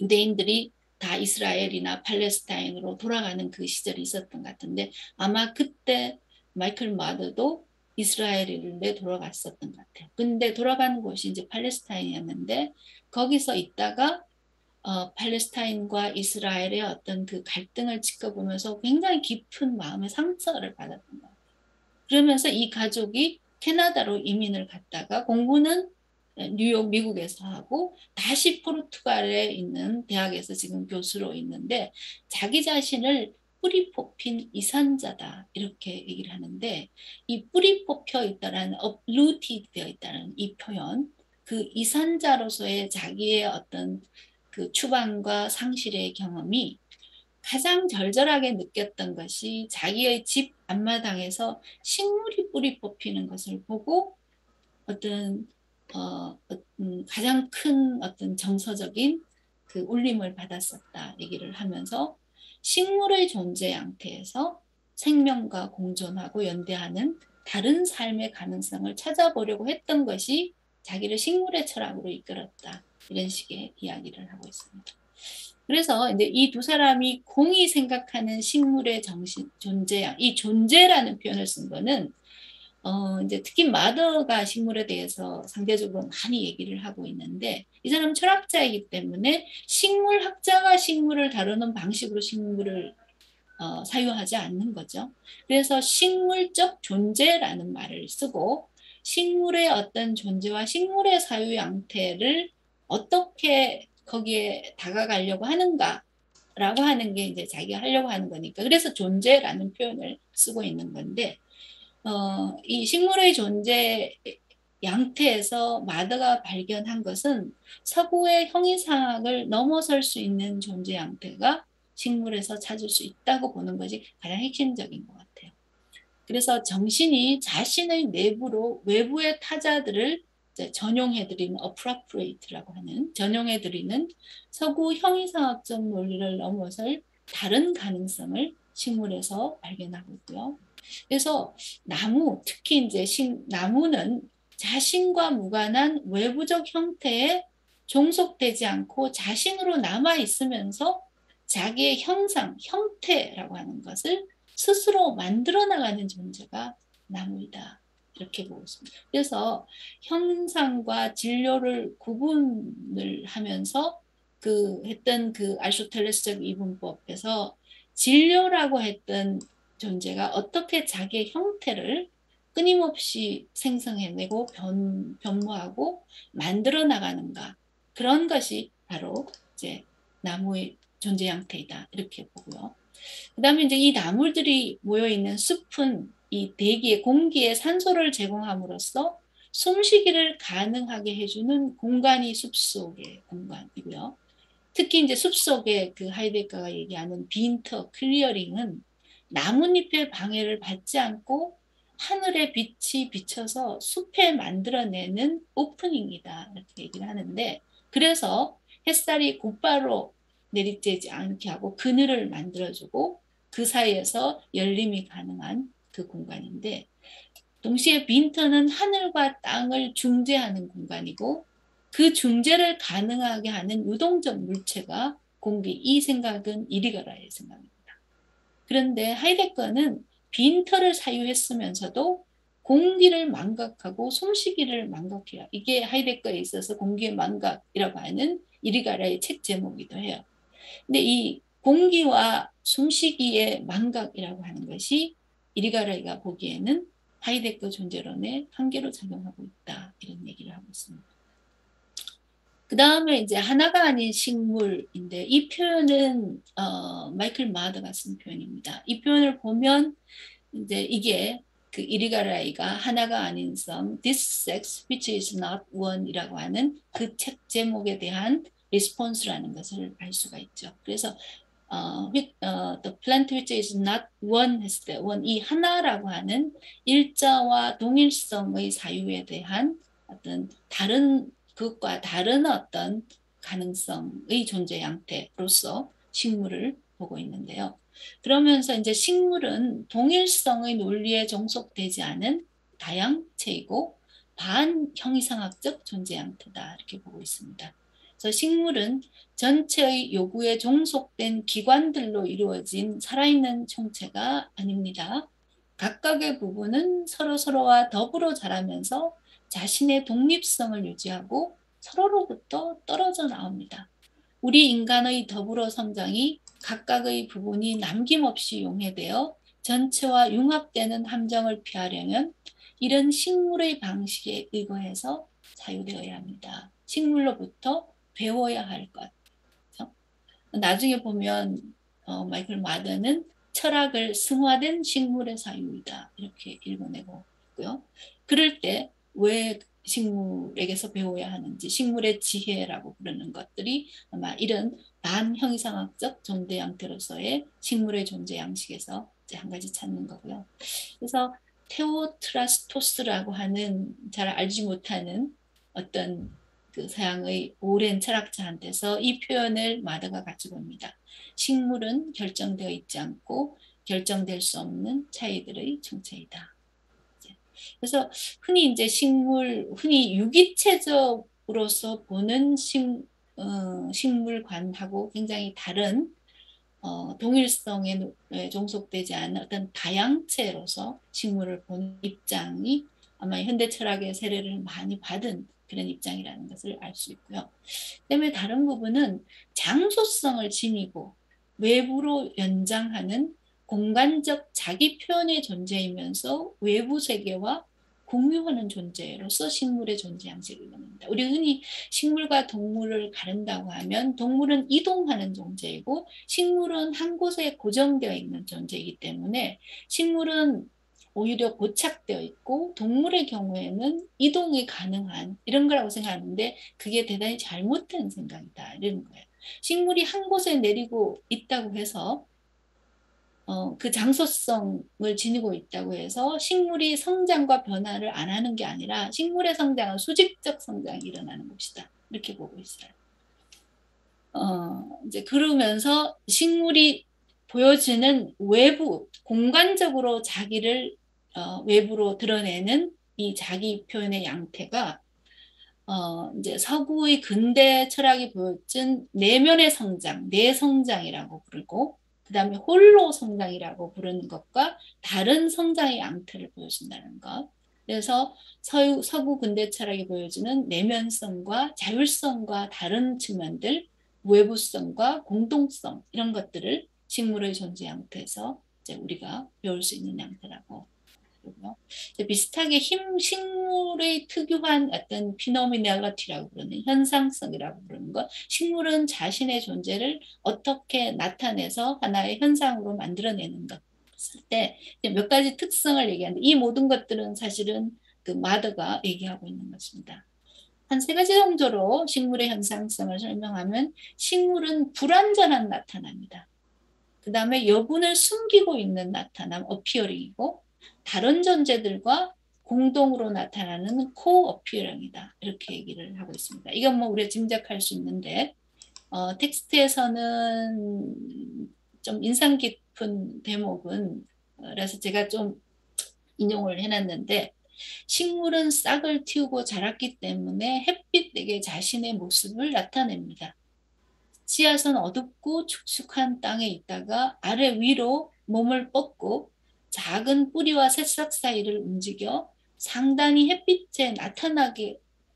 유대인들이 다 이스라엘이나 팔레스타인으로 돌아가는 그 시절이 있었던 것 같은데 아마 그때 마이클 마더도 이스라엘에 돌아갔었던 것 같아요. 근데 돌아가는 곳이 이제 팔레스타인이었는데 거기서 있다가 팔레스타인과 이스라엘의 어떤 그 갈등을 지켜보면서 굉장히 깊은 마음의 상처를 받았던 것 같아요. 그러면서 이 가족이 캐나다로 이민을 갔다가 공부는 뉴욕 미국에서 하고 다시 포르투갈에 있는 대학에서 지금 교수로 있는데 자기 자신을 뿌리 뽑힌 이산자다 이렇게 얘기를 하는데 이 뿌리 뽑혀 있다라는 uprooted 되어 있다는 이 표현 그 이산자로서의 자기의 어떤 그 추방과 상실의 경험이 가장 절절하게 느꼈던 것이 자기의 집 앞마당에서 식물이 뿌리 뽑히는 것을 보고 어떤 가장 큰 어떤 정서적인 그 울림을 받았었다 얘기를 하면서 식물의 존재 양태에서 생명과 공존하고 연대하는 다른 삶의 가능성을 찾아보려고 했던 것이 자기를 식물의 철학으로 이끌었다 이런 식의 이야기를 하고 있습니다. 그래서 이제 이 두 사람이 공이 생각하는 식물의 존재양, 이 존재라는 표현을 쓴 거는 이제 특히 마더가 식물에 대해서 상대적으로 많이 얘기를 하고 있는데 이 사람은 철학자이기 때문에 식물학자가 식물을 다루는 방식으로 식물을 사유하지 않는 거죠. 그래서 식물적 존재라는 말을 쓰고 식물의 어떤 존재와 식물의 사유 양태를 어떻게 거기에 다가가려고 하는가라고 하는 게 이제 자기가 하려고 하는 거니까 그래서 존재라는 표현을 쓰고 있는 건데 이 식물의 존재 양태에서 마더가 발견한 것은 서구의 형이상학을 넘어설 수 있는 존재 양태가 식물에서 찾을 수 있다고 보는 것이 가장 핵심적인 것 같아요. 그래서 정신이 자신의 내부로 외부의 타자들을 전용해드리는 appropriate라고 하는 전용해드리는 서구 형이상학적 논리를 넘어설 다른 가능성을 식물에서 발견하고 있고요. 그래서 나무, 특히 이제 나무는 자신과 무관한 외부적 형태에 종속되지 않고 자신으로 남아 있으면서 자기의 형상, 형태라고 하는 것을 스스로 만들어 나가는 존재가 나무이다. 이렇게 보고 있습니다. 그래서 형상과 진료를 구분을 하면서 했던 그 아리스토텔레스적 이분법에서 진료라고 했던 존재가 어떻게 자기의 형태를 끊임없이 생성해내고 변모하고 만들어 나가는가 그런 것이 바로 이제 나무의 존재 형태이다 이렇게 보고요. 그다음에 이제 이 나물들이 모여 있는 숲은 이 대기에 공기에 산소를 제공함으로써 숨쉬기를 가능하게 해주는 공간이 숲속의 공간이고요. 특히 이제 숲속에 그 하이데거가 얘기하는 빈터 클리어링은 나뭇잎의 방해를 받지 않고 하늘의 빛이 비쳐서 숲에 만들어내는 오프닝이다 이렇게 얘기를 하는데 그래서 햇살이 곧바로 내리쬐지 않게 하고 그늘을 만들어주고 그 사이에서 열림이 가능한 그 공간인데 동시에 빈터는 하늘과 땅을 중재하는 공간이고 그 중재를 가능하게 하는 유동적 물체가 공기 이 생각은 이리가라의 생각입니다. 그런데 하이데거는 빈터를 사유했으면서도 공기를 망각하고 숨쉬기를 망각해요. 이게 하이데거에 있어서 공기의 망각이라고 하는 이리가라의 책 제목이기도 해요. 근데 이 공기와 숨쉬기의 망각이라고 하는 것이 이리가라이가 보기에는 하이데거 존재론의 한계로 작용하고 있다. 이런 얘기를 하고 있습니다. 그 다음에 이제 하나가 아닌 식물인데 이 표현은 마이클 마더가 쓴 표현입니다. 이 표현을 보면 이제 이게 그 이리가라이가 하나가 아닌 성, this sex which is not one이라고 하는 그 책 제목에 대한 리스폰스라는 것을 알 수가 있죠. 그래서 the plant which is not one 했을 때 one 이 하나라고 하는 일자와 동일성의 사유에 대한 어떤 다른 그것과 다른 어떤 가능성의 존재 양태로서 식물을 보고 있는데요. 그러면서 이제 식물은 동일성의 논리에 종속되지 않은 다양체이고 반형이상학적 존재 양태다 이렇게 보고 있습니다. 그래서 식물은 전체의 요구에 종속된 기관들로 이루어진 살아있는 총체가 아닙니다. 각각의 부분은 서로와 더불어 자라면서 자신의 독립성을 유지하고 서로로부터 떨어져 나옵니다. 우리 인간의 더불어 성장이 각각의 부분이 남김없이 용해되어 전체와 융합되는 함정을 피하려면 이런 식물의 방식에 의거해서 사유되어야 합니다. 식물로부터 배워야 할 것. 나중에 보면 마이클 마더는 철학을 승화된 식물의 사유이다 이렇게 읽어내고 있고요. 그럴 때 왜 식물에게서 배워야 하는지 식물의 지혜라고 부르는 것들이 아마 이런 반형이상학적 존재 양태로서의 식물의 존재 양식에서 이제 한 가지 찾는 거고요. 그래서 테오트라스토스라고 하는 잘 알지 못하는 어떤 그 서양의 오랜 철학자한테서 이 표현을 마더가 가지고 옵니다. 식물은 결정되어 있지 않고 결정될 수 없는 차이들의 총체이다. 그래서 흔히 이제 흔히 유기체적으로서 보는 식물관하고 굉장히 다른 동일성에 종속되지 않은 어떤 다양체로서 식물을 보는 입장이 아마 현대 철학의 세례를 많이 받은 그런 입장이라는 것을 알 수 있고요. 그다음에 다른 부분은 장소성을 지니고 외부로 연장하는 공간적 자기 표현의 존재이면서 외부 세계와 공유하는 존재로서 식물의 존재 양식을 의미합니다. 우리 흔히 식물과 동물을 가른다고 하면 동물은 이동하는 존재이고 식물은 한 곳에 고정되어 있는 존재이기 때문에 식물은 오히려 고착되어 있고 동물의 경우에는 이동이 가능한 이런 거라고 생각하는데 그게 대단히 잘못된 생각이다 이런 거예요. 식물이 한 곳에 내리고 있다고 해서 그 장소성을 지니고 있다고 해서 식물이 성장과 변화를 안 하는 게 아니라 식물의 성장은 수직적 성장이 일어나는 것이다. 이렇게 보고 있어요. 이제 그러면서 식물이 보여지는 외부, 공간적으로 자기를 외부로 드러내는 이 자기 표현의 양태가 이제 서구의 근대 철학이 보여준 내면의 성장, 내성장이라고 부르고 그 다음에 홀로 성장이라고 부르는 것과 다른 성장의 양태를 보여준다는 것. 그래서 서구 근대 철학이 보여주는 내면성과 자율성과 다른 측면들, 외부성과 공동성 이런 것들을 식물의 존재 양태에서 이제 우리가 배울 수 있는 양태라고 그러고요. 비슷하게 식물의 특유한 어떤 피노미널리티라고 부르는 현상성이라고 부르는 것, 식물은 자신의 존재를 어떻게 나타내서 하나의 현상으로 만들어내는 것 했을 때 몇 가지 특성을 얘기하는데 이 모든 것들은 사실은 그 마더가 얘기하고 있는 것입니다. 한 3가지 정도로 식물의 현상성을 설명하면 식물은 불완전한 나타남이다. 그 다음에 여분을 숨기고 있는 나타남, 어피어링이고 다른 존재들과 공동으로 나타나는 코어피어링이다. 이렇게 얘기를 하고 있습니다. 이건 뭐 우리가 짐작할 수 있는데 텍스트에서는 좀 인상 깊은 대목은 그래서 제가 좀 인용을 해놨는데 식물은 싹을 틔우고 자랐기 때문에 햇빛에게 자신의 모습을 나타냅니다. 씨앗은 어둡고 축축한 땅에 있다가 아래 위로 몸을 뻗고 작은 뿌리와 새싹 사이를 움직여 상단이 햇빛에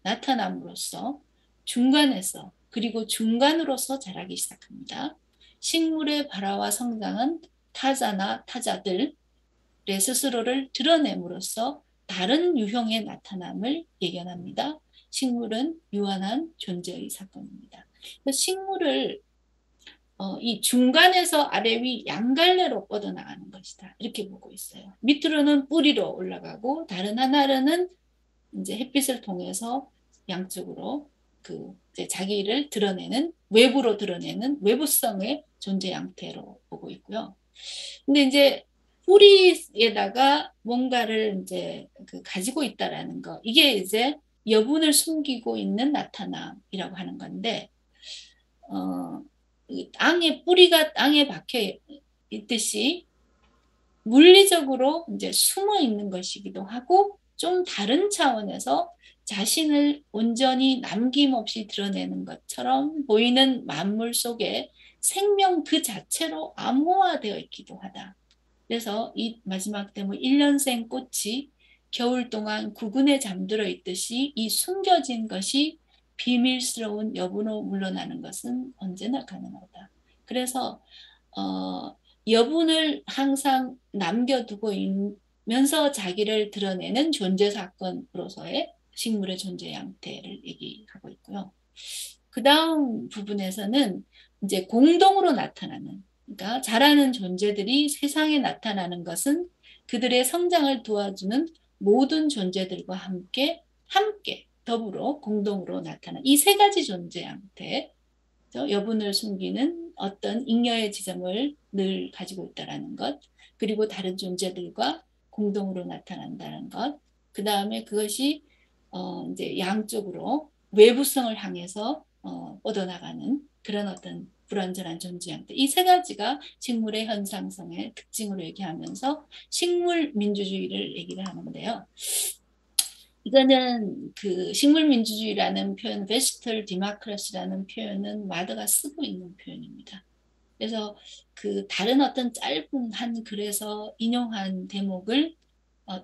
나타남으로써 중간에서 그리고 중간으로서 자라기 시작합니다. 식물의 발화와 성장은 타자나 타자들의 스스로를 드러냄으로써 다른 유형의 나타남을 예견합니다. 식물은 유한한 존재의 사건입니다. 식물을 이 중간에서 아래 위 양갈래로 뻗어나가는 것이다. 이렇게 보고 있어요. 밑으로는 뿌리로 올라가고 다른 하나는 이제 햇빛을 통해서 양쪽으로 그 이제 자기를 드러내는 외부로 드러내는 외부성의 존재 양태로 보고 있고요. 근데 이제 뿌리에다가 뭔가를 이제 그 가지고 있다라는 거, 이게 이제 여분을 숨기고 있는 나타남이라고 하는 건데, 이 땅에 뿌리가 땅에 박혀 있듯이 물리적으로 이제 숨어 있는 것이기도 하고, 좀 다른 차원에서 자신을 온전히 남김없이 드러내는 것처럼 보이는 만물 속에 생명 그 자체로 암호화되어 있기도 하다. 그래서 이 마지막 대목 1년생 꽃이 겨울 동안 구근에 잠들어 있듯이 이 숨겨진 것이 비밀스러운 여분으로 물러나는 것은 언제나 가능하다. 그래서 여분을 항상 남겨두고 있면서 자기를 드러내는 존재 사건으로서의 식물의 존재 양태를 얘기하고 있고요. 그 다음 부분에서는 이제 공동으로 나타나는, 그러니까 자라는 존재들이 세상에 나타나는 것은 그들의 성장을 도와주는 모든 존재들과 함께 더불어 공동으로 나타나는 이 세 가지 존재 양태, 여분을 숨기는 어떤 잉여의 지점을 늘 가지고 있다는 것, 그리고 다른 존재들과 공동으로 나타난다는 것, 그 다음에 그것이 이제 양쪽으로 외부성을 향해서 뻗어나가는 그런 어떤 불완전한 존재 형태. 이 세 가지가 식물의 현상성의 특징으로 얘기하면서 식물 민주주의를 얘기를 하는데요. 이거는 그 식물민주주의라는 표현, 베스털 디마크라시라는 표현은 마더가 쓰고 있는 표현입니다. 그래서 그 다른 어떤 짧은 한 글에서 인용한 대목을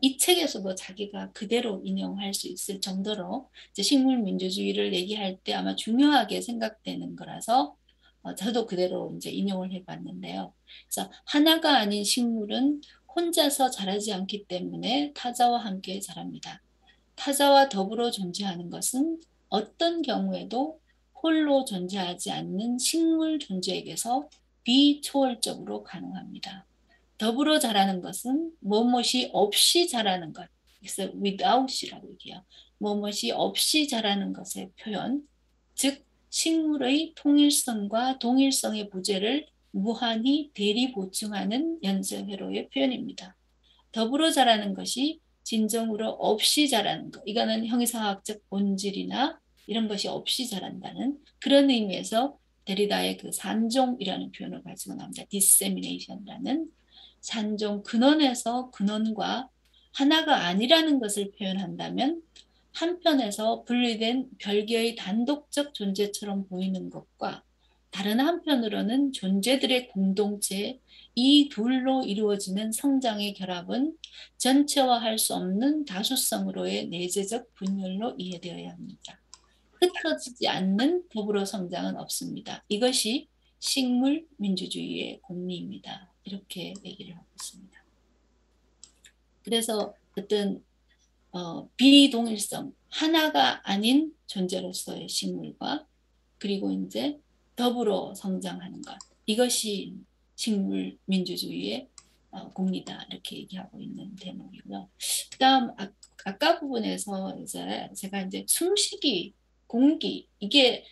이 책에서도 자기가 그대로 인용할 수 있을 정도로 이제 식물민주주의를 얘기할 때 아마 중요하게 생각되는 거라서 저도 그대로 이제 인용을 해봤는데요. 그래서 하나가 아닌 식물은 혼자서 자라지 않기 때문에 타자와 함께 자랍니다. 타자와 더불어 존재하는 것은 어떤 경우에도 홀로 존재하지 않는 식물 존재에게서 비초월적으로 가능합니다. 더불어 자라는 것은 무엇이 없이 자라는 것, 그래서 without이라고 얘기해요. 무엇이 없이 자라는 것의 표현, 즉 식물의 통일성과 동일성의 부재를 무한히 대리 보충하는 연쇄회로의 표현입니다. 더불어 자라는 것이 진정으로 없이 자라는 것, 이거는 형이상학적 본질이나 이런 것이 없이 자란다는 그런 의미에서 데리다의 그 산종이라는 표현을 가지고 나옵니다. dissemination이라는 산종, 근원에서 근원과 하나가 아니라는 것을 표현한다면 한편에서 분리된 별개의 단독적 존재처럼 보이는 것과 다른 한편으로는 존재들의 공동체, 이 둘로 이루어지는 성장의 결합은 전체화할 수 없는 다수성으로의 내재적 분열로 이해되어야 합니다. 흩어지지 않는 더불어 성장은 없습니다. 이것이 식물 민주주의의 공리입니다. 이렇게 얘기를 하고 있습니다. 그래서 어떤 비동일성, 하나가 아닌 존재로서의 식물과 그리고 이제 더불어 성장하는 것, 이것이 식물 민주주의의 공리다, 이렇게 얘기하고 있는 대목이고요. 그다음 아까 부분에서 이제 제가 이제 숨쉬기, 공기, 이게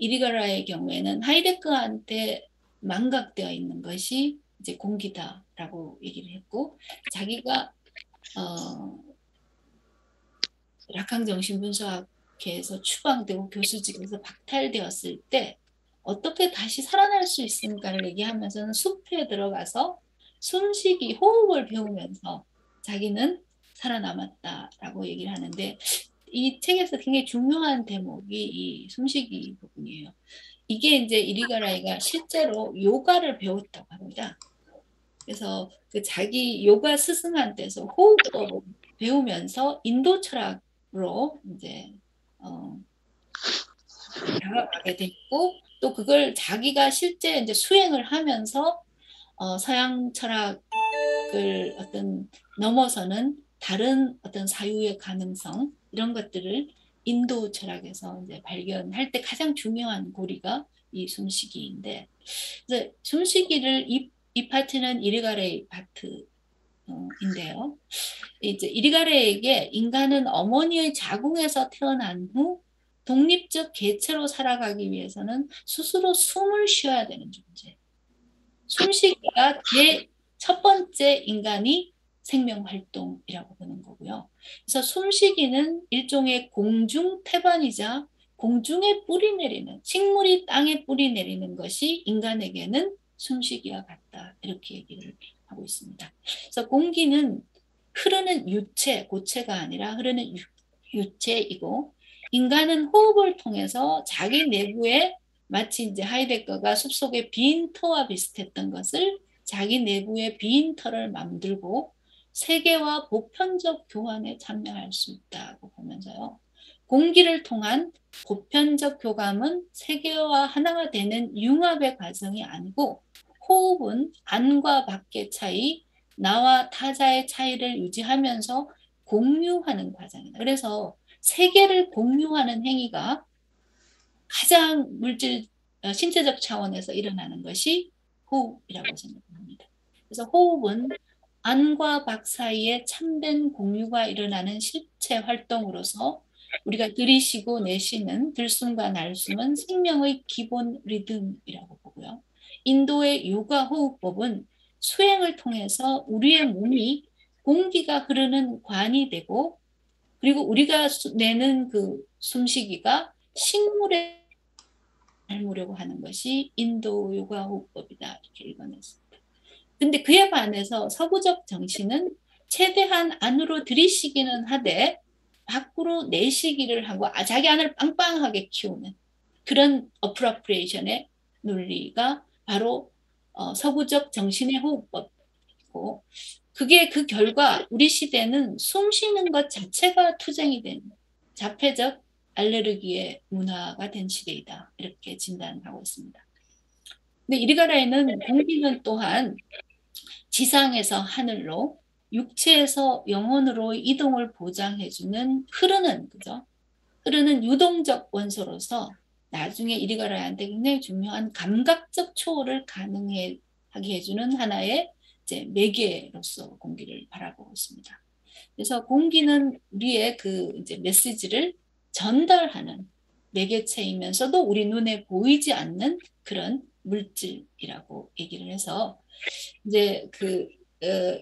이리가라의 경우에는 하이데크한테 망각되어 있는 것이 이제 공기다라고 얘기를 했고, 자기가 락학 정신분석학회에서 추방되고 교수직에서 박탈되었을 때 어떻게 다시 살아날 수 있을까를 얘기하면서는 숲에 들어가서 숨쉬기, 호흡을 배우면서 자기는 살아남았다라고 얘기를 하는데, 이 책에서 굉장히 중요한 대목이 이 숨쉬기 부분이에요. 이게 이제 이리가라이가 실제로 요가를 배웠다고 합니다. 그래서 그 자기 요가 스승한테서 호흡법을 배우면서 인도 철학으로 이제 다가가게 됐고, 또 그걸 자기가 실제 이제 수행을 하면서 서양 철학을 어떤 넘어서는 다른 어떤 사유의 가능성, 이런 것들을 인도 철학에서 이제 발견할 때 가장 중요한 고리가 이 숨쉬기인데, 그래서 숨쉬기를 이 파트는 이리가레이 파트인데요. 이제 이리가레에게 인간은 어머니의 자궁에서 태어난 후 독립적 개체로 살아가기 위해서는 스스로 숨을 쉬어야 되는 존재. 숨쉬기가 첫 번째 인간이 생명 활동이라고 보는 거고요. 그래서 숨쉬기는 일종의 공중 태반이자 공중에 뿌리 내리는, 식물이 땅에 뿌리 내리는 것이 인간에게는 숨쉬기와 같다. 이렇게 얘기를 하고 있습니다. 그래서 공기는 흐르는 유체, 고체가 아니라 흐르는 유체이고, 인간은 호흡을 통해서 자기 내부에 마치 이제 하이데거가 숲속의 빈 터와 비슷했던 것을 자기 내부의 빈 터를 만들고 세계와 보편적 교환에 참여할 수 있다고 보면서요. 공기를 통한 보편적 교감은 세계와 하나가 되는 융합의 과정이 아니고 호흡은 안과 밖의 차이, 나와 타자의 차이를 유지하면서 공유하는 과정이다. 그래서 세계를 공유하는 행위가 가장 신체적 차원에서 일어나는 것이 호흡이라고 생각합니다. 그래서 호흡은 안과 밖 사이에 참된 공유가 일어나는 실체 활동으로서 우리가 들이쉬고 내쉬는 들숨과 날숨은 생명의 기본 리듬이라고 보고요. 인도의 요가 호흡법은 수행을 통해서 우리의 몸이 공기가 흐르는 관이 되고, 그리고 우리가 내는 그 숨쉬기가 식물에 닮으려고 하는 것이 인도 요가 호흡법이다. 이렇게 읽어냈습니다. 근데 그에 반해서 서구적 정신은 최대한 안으로 들이쉬기는 하되 밖으로 내쉬기를 하고 자기 안을 빵빵하게 키우는 그런 어프로프리에이션의 논리가 바로 서구적 정신의 호흡법이고, 그게 그 결과 우리 시대는 숨 쉬는 것 자체가 투쟁이 된 자폐적 알레르기의 문화가 된 시대이다. 이렇게 진단하고 있습니다. 근데 이리가라에는 공기는 또한 지상에서 하늘로, 육체에서 영혼으로 이동을 보장해주는 흐르는 유동적 원소로서 나중에 이리가라한테 굉장히 중요한 감각적 초월을 가능하게 해주는 하나의 이제 매개로서 공기를 바라보고 있습니다. 그래서 공기는 우리의 그 이제 메시지를 전달하는 매개체이면서도 우리 눈에 보이지 않는 그런 물질이라고 얘기를 해서 이제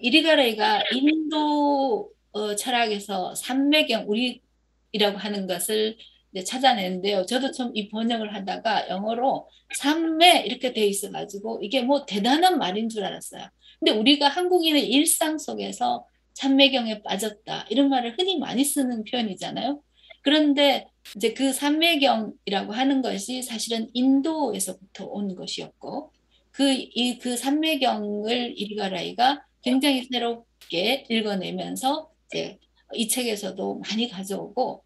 이리가레이가 인도 철학에서 삼매경 우리라고 하는 것을 이제 찾아냈는데요. 저도 좀 이 번역을 하다가 영어로 삼매 이렇게 돼 있어가지고 이게 뭐 대단한 말인 줄 알았어요. 근데 우리가 한국인의 일상 속에서 삼매경에 빠졌다 이런 말을 흔히 많이 쓰는 표현이잖아요. 그런데 이제 그 삼매경이라고 하는 것이 사실은 인도에서부터 온 것이었고, 그 삼매경을 이리가라이가 굉장히 새롭게 읽어내면서 이제 이 책에서도 많이 가져오고,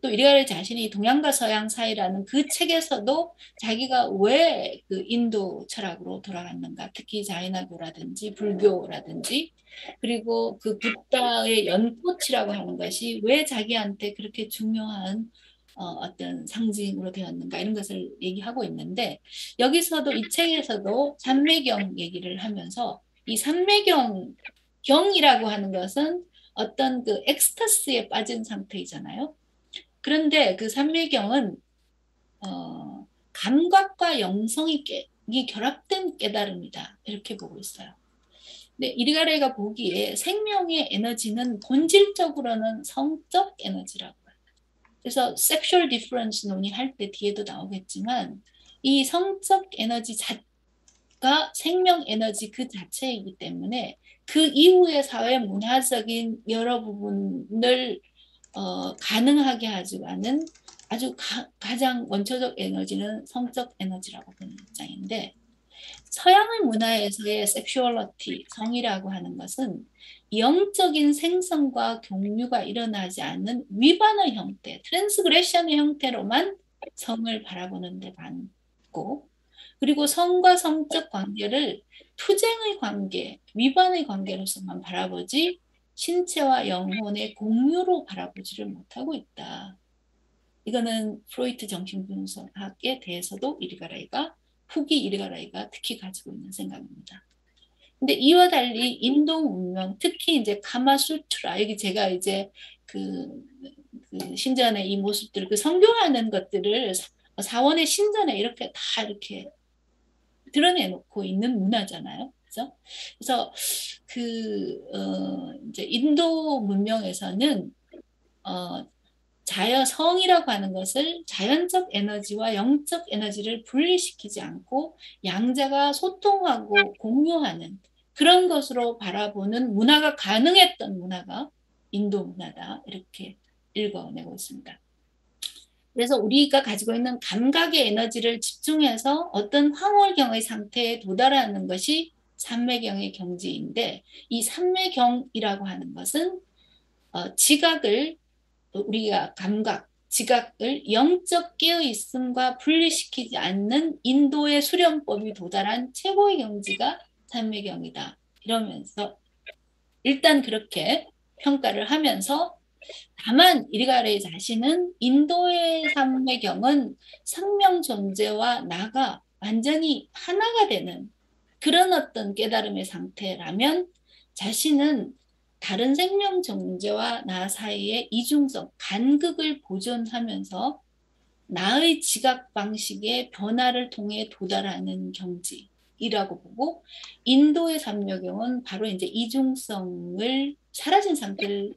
또 이리가라이 자신이 동양과 서양 사이라는 그 책에서도 자기가 왜 그 인도 철학으로 돌아갔는가, 특히 자이나교라든지 불교라든지, 그리고 그 붓다의 연꽃이라고 하는 것이 왜 자기한테 그렇게 중요한 어떤 상징으로 되었는가, 이런 것을 얘기하고 있는데, 여기서도 이 책에서도 삼매경 얘기를 하면서 이 삼매경이라고 하는 것은 어떤 그 엑스타스에 빠진 상태이잖아요. 그런데 그 삼매경은 감각과 영성이 결합된 깨달음이다. 이렇게 보고 있어요. 근데 이리가레이가 보기에 생명의 에너지는 본질적으로는 성적 에너지라고 해요. 그래서 섹슈얼 디퍼런스 논의할 때 뒤에도 나오겠지만 이 성적 에너지가 생명 에너지 그 자체이기 때문에 그 이후의 사회 문화적인 여러 부분을 가능하게 하지만은 아주 가장 원초적 에너지는 성적 에너지라고 보는 입장인데, 서양의 문화에서의 섹슈얼리티, 성이라고 하는 것은 영적인 생성과 경유가 일어나지 않는 위반의 형태, 트랜스그레션의 형태로만 성을 바라보는 데 많고, 그리고 성과 성적 관계를 투쟁의 관계, 위반의 관계로서만 바라보지 신체와 영혼의 공유로 바라보지를 못하고 있다. 이거는 프로이트 정신분석학에 대해서도 이리가라이가 후기 이리가라이가 특히 가지고 있는 생각입니다. 근데 이와 달리 인도 문명, 특히 이제 카마수트라, 여기 제가 이제 그 신전의 이 모습들, 그 성교하는 것들을 사원의 신전에 이렇게 다 이렇게 드러내놓고 있는 문화잖아요. 그래서 이제 인도 문명에서는 성이라고 하는 것을 자연적 에너지와 영적 에너지를 분리시키지 않고 양자가 소통하고 공유하는 그런 것으로 바라보는 문화가 가능했던 문화가 인도 문화다. 이렇게 읽어내고 있습니다. 그래서 우리가 가지고 있는 감각의 에너지를 집중해서 어떤 황홀경의 상태에 도달하는 것이 삼매경의 경지인데, 이 삼매경이라고 하는 것은 지각을, 우리가 지각을 영적 깨어있음과 분리시키지 않는 인도의 수련법이 도달한 최고의 경지가 삼매경이다. 이러면서 일단 그렇게 평가를 하면서, 다만 이리가레이 자신은 인도의 삼매경은 생명 존재와 나가 완전히 하나가 되는 그런 어떤 깨달음의 상태라면, 자신은 다른 생명 존재와 나 사이의 이중성, 간극을 보존하면서 나의 지각 방식의 변화를 통해 도달하는 경지이라고 보고, 인도의 삼매경은 바로 이제 이중성을 사라진 상태를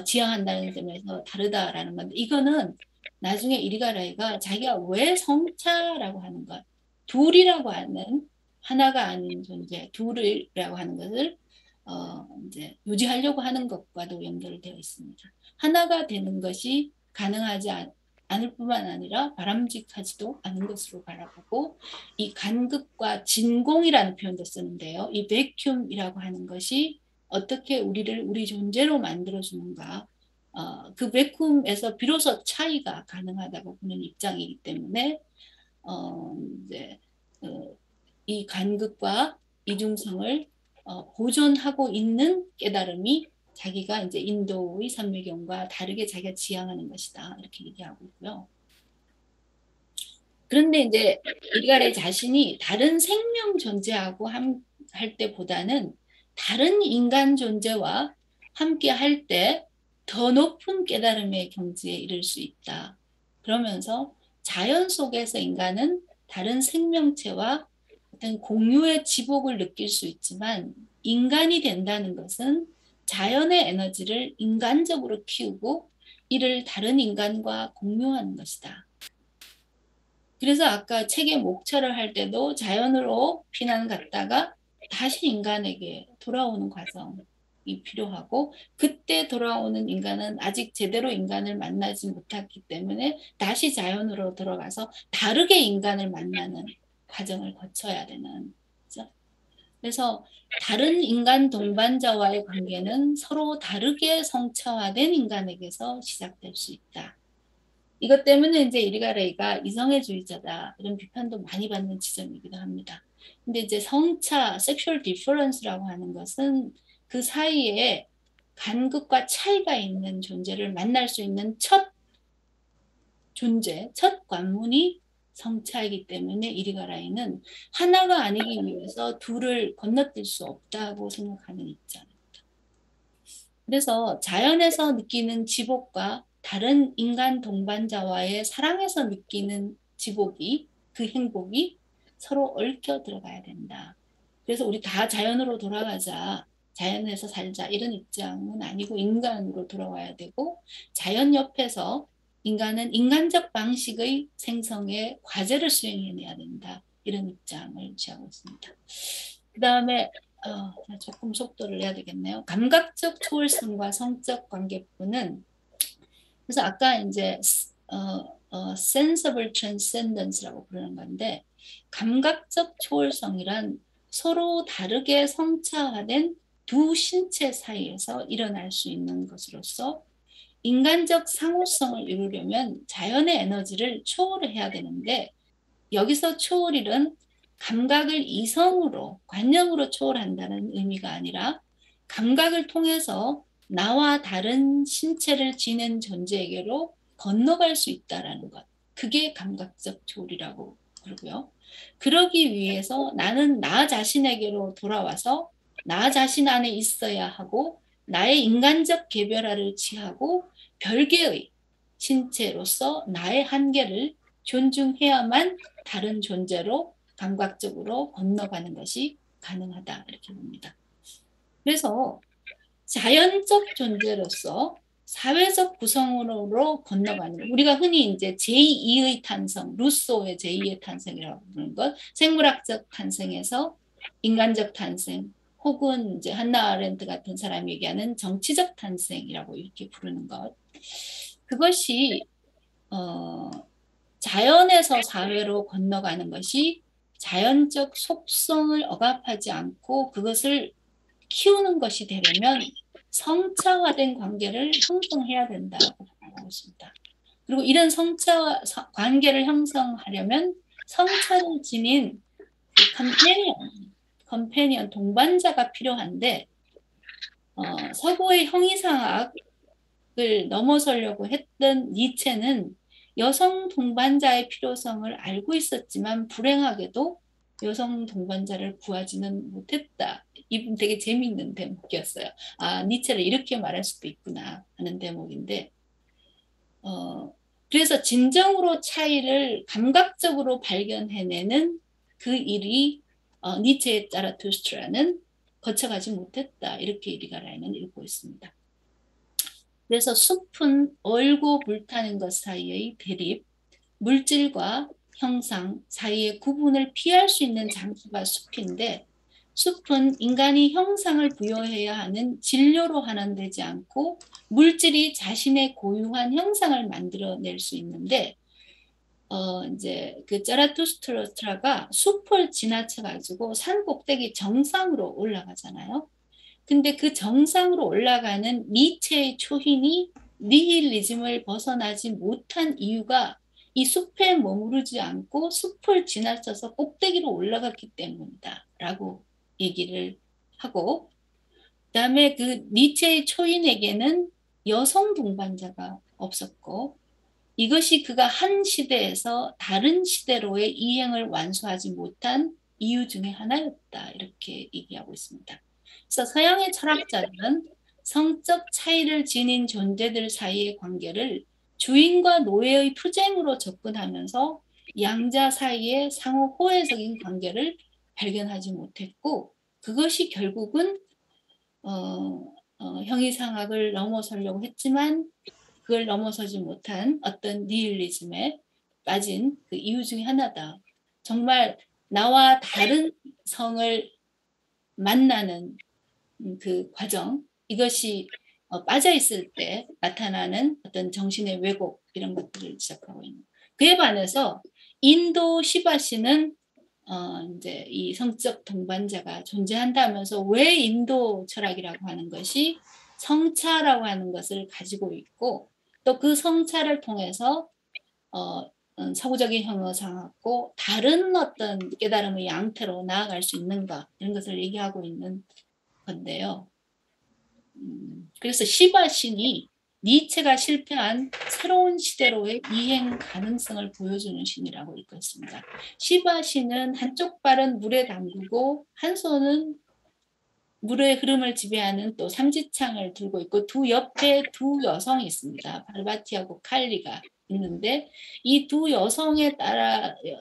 지향한다는 점에서 다르다라는 건데, 이거는 나중에 이리가라이가 자기가 왜 성차라고 하는 것, 둘이라고 하는, 하나가 아닌 존재, 둘이라고 하는 것을 이제 유지하려고 하는 것과도 연결되어 있습니다. 하나가 되는 것이 가능하지 않을 뿐만 아니라 바람직하지도 않은 것으로 바라보고, 이 간극과 진공이라는 표현도 쓰는데요. 이 베큐움이라고 하는 것이 어떻게 우리를 우리 존재로 만들어주는가, 그 베큐움에서 비로소 차이가 가능하다고 보는 입장이기 때문에 이제 이 간극과 이중성을 보존하고 있는 깨달음이 자기가 이제 인도의 삼매경과 다르게 자기가 지향하는 것이다, 이렇게 얘기하고 있고요. 그런데 이제 이리가레 자신이 다른 생명 존재하고 할 때보다는 다른 인간 존재와 함께 할 때 더 높은 깨달음의 경지에 이를 수 있다. 그러면서 자연 속에서 인간은 다른 생명체와 어떤 공유의 지복을 느낄 수 있지만, 인간이 된다는 것은 자연의 에너지를 인간적으로 키우고 이를 다른 인간과 공유하는 것이다. 그래서 아까 책의 목차를 할 때도 자연으로 피난 갔다가 다시 인간에게 돌아오는 과정이 필요하고, 그때 돌아오는 인간은 아직 제대로 인간을 만나지 못했기 때문에 다시 자연으로 들어가서 다르게 인간을 만나는 과정을 거쳐야 되는 거죠. 그래서 다른 인간 동반자와의 관계는 서로 다르게 성차화된 인간에게서 시작될 수 있다. 이것 때문에 이제 이리가레이가 이성애주의자다, 이런 비판도 많이 받는 지점이기도 합니다. 근데 이제 성차, sexual difference라고 하는 것은 그 사이에 간극과 차이가 있는 존재를 만날 수 있는 첫 존재, 첫 관문이 성차이기 때문에 이리가라이는 하나가 아니기 위해서 둘을 건너뛸 수 없다고 생각하는 입장입니다. 그래서 자연에서 느끼는 지복과 다른 인간 동반자와의 사랑에서 느끼는 지복이, 그 행복이 서로 얽혀 들어가야 된다. 그래서 우리 다 자연으로 돌아가자, 자연에서 살자, 이런 입장은 아니고 인간으로 돌아와야 되고, 자연 옆에서 인간은 인간적 방식의 생성에 과제를 수행해내야 된다, 이런 입장을 취하고 있습니다. 그 다음에 조금 속도를 내야 되겠네요. 감각적 초월성과 성적 관계부는, 그래서 아까 이제 sensible transcendence라고 부르는 건데, 감각적 초월성이란 서로 다르게 성차화된 두 신체 사이에서 일어날 수 있는 것으로서, 인간적 상호성을 이루려면 자연의 에너지를 초월해야 되는데, 여기서 초월이란 감각을 이성으로, 관념으로 초월한다는 의미가 아니라 감각을 통해서 나와 다른 신체를 지닌 존재에게로 건너갈 수 있다는 것, 그게 감각적 초월이라고 그러고요. 그러기 위해서 나는 나 자신에게로 돌아와서 나 자신 안에 있어야 하고 나의 인간적 개별화를 취하고 별개의 신체로서 나의 한계를 존중해야만 다른 존재로 감각적으로 건너가는 것이 가능하다 이렇게 봅니다. 그래서 자연적 존재로서 사회적 구성으로 건너가는 우리가 흔히 이제 제2의 탄생, 루소의 제2의 탄생이라고 부르는 것, 생물학적 탄생에서 인간적 탄생, 혹은 이제 한나 아렌트 같은 사람이 얘기하는 정치적 탄생이라고 이렇게 부르는 것, 그것이 자연에서 사회로 건너가는 것이 자연적 속성을 억압하지 않고 그것을 키우는 것이 되려면 성차화된 관계를 형성해야 된다고 말하고 있습니다. 그리고 이런 성차 관계를 형성하려면 성차를 지닌 컴패니언, 동반자가 필요한데 서구의 형이상학을 넘어서려고 했던 니체는 여성 동반자의 필요성을 알고 있었지만 불행하게도 여성 동반자를 구하지는 못했다. 이분 되게 재미있는 대목이었어요. 아, 니체를 이렇게 말할 수도 있구나 하는 대목인데 그래서 진정으로 차이를 감각적으로 발견해내는 그 일이 니체의 자라투스트라는 거쳐가지 못했다. 이렇게 이리가라이는 읽고 있습니다. 그래서 숲은 얼고 불타는 것 사이의 대립, 물질과 형상 사이의 구분을 피할 수 있는 장소가 숲인데 숲은 인간이 형상을 부여해야 하는 진료로 환원되지 않고 물질이 자신의 고유한 형상을 만들어낼 수 있는데 이제 그 자라투스트라가 숲을 지나쳐 가지고 산 꼭대기 정상으로 올라가잖아요. 근데 그 정상으로 올라가는 니체의 초인이 니힐리즘을 벗어나지 못한 이유가 이 숲에 머무르지 않고 숲을 지나쳐서 꼭대기로 올라갔기 때문이다 라고 얘기를 하고, 그다음에 그 니체의 초인에게는 여성 동반자가 없었고 이것이 그가 한 시대에서 다른 시대로의 이행을 완수하지 못한 이유 중에 하나였다 이렇게 얘기하고 있습니다. 그래서 서양의 철학자들은 성적 차이를 지닌 존재들 사이의 관계를 주인과 노예의 투쟁으로 접근하면서 양자 사이의 상호 호혜적인 관계를 발견하지 못했고 그것이 결국은 형이상학을 넘어서려고 했지만 그걸 넘어서지 못한 어떤 니힐리즘에 빠진 그 이유 중에 하나다. 정말 나와 다른 성을 만나는 그 과정, 이것이 빠져 있을 때 나타나는 어떤 정신의 왜곡 이런 것들을 지적하고 있는. 그에 반해서 인도 시바시는 이제 이 성적 동반자가 존재한다면서 왜 인도 철학이라고 하는 것이 성차라고 하는 것을 가지고 있고 또 그 성차를 통해서 서구적인 형어상하고 다른 어떤 깨달음의 양태로 나아갈 수 있는가 이런 것을 얘기하고 있는 건데요. 그래서 시바 신이 니체가 실패한 새로운 시대로의 이행 가능성을 보여주는 신이라고 읽고 있습니다. 시바 신은 한쪽 발은 물에 담그고 한 손은 물의 흐름을 지배하는 또 삼지창을 들고 있고 두 옆에 두 여성이 있습니다. 발바티하고 칼리가 있는데 이 두 여성에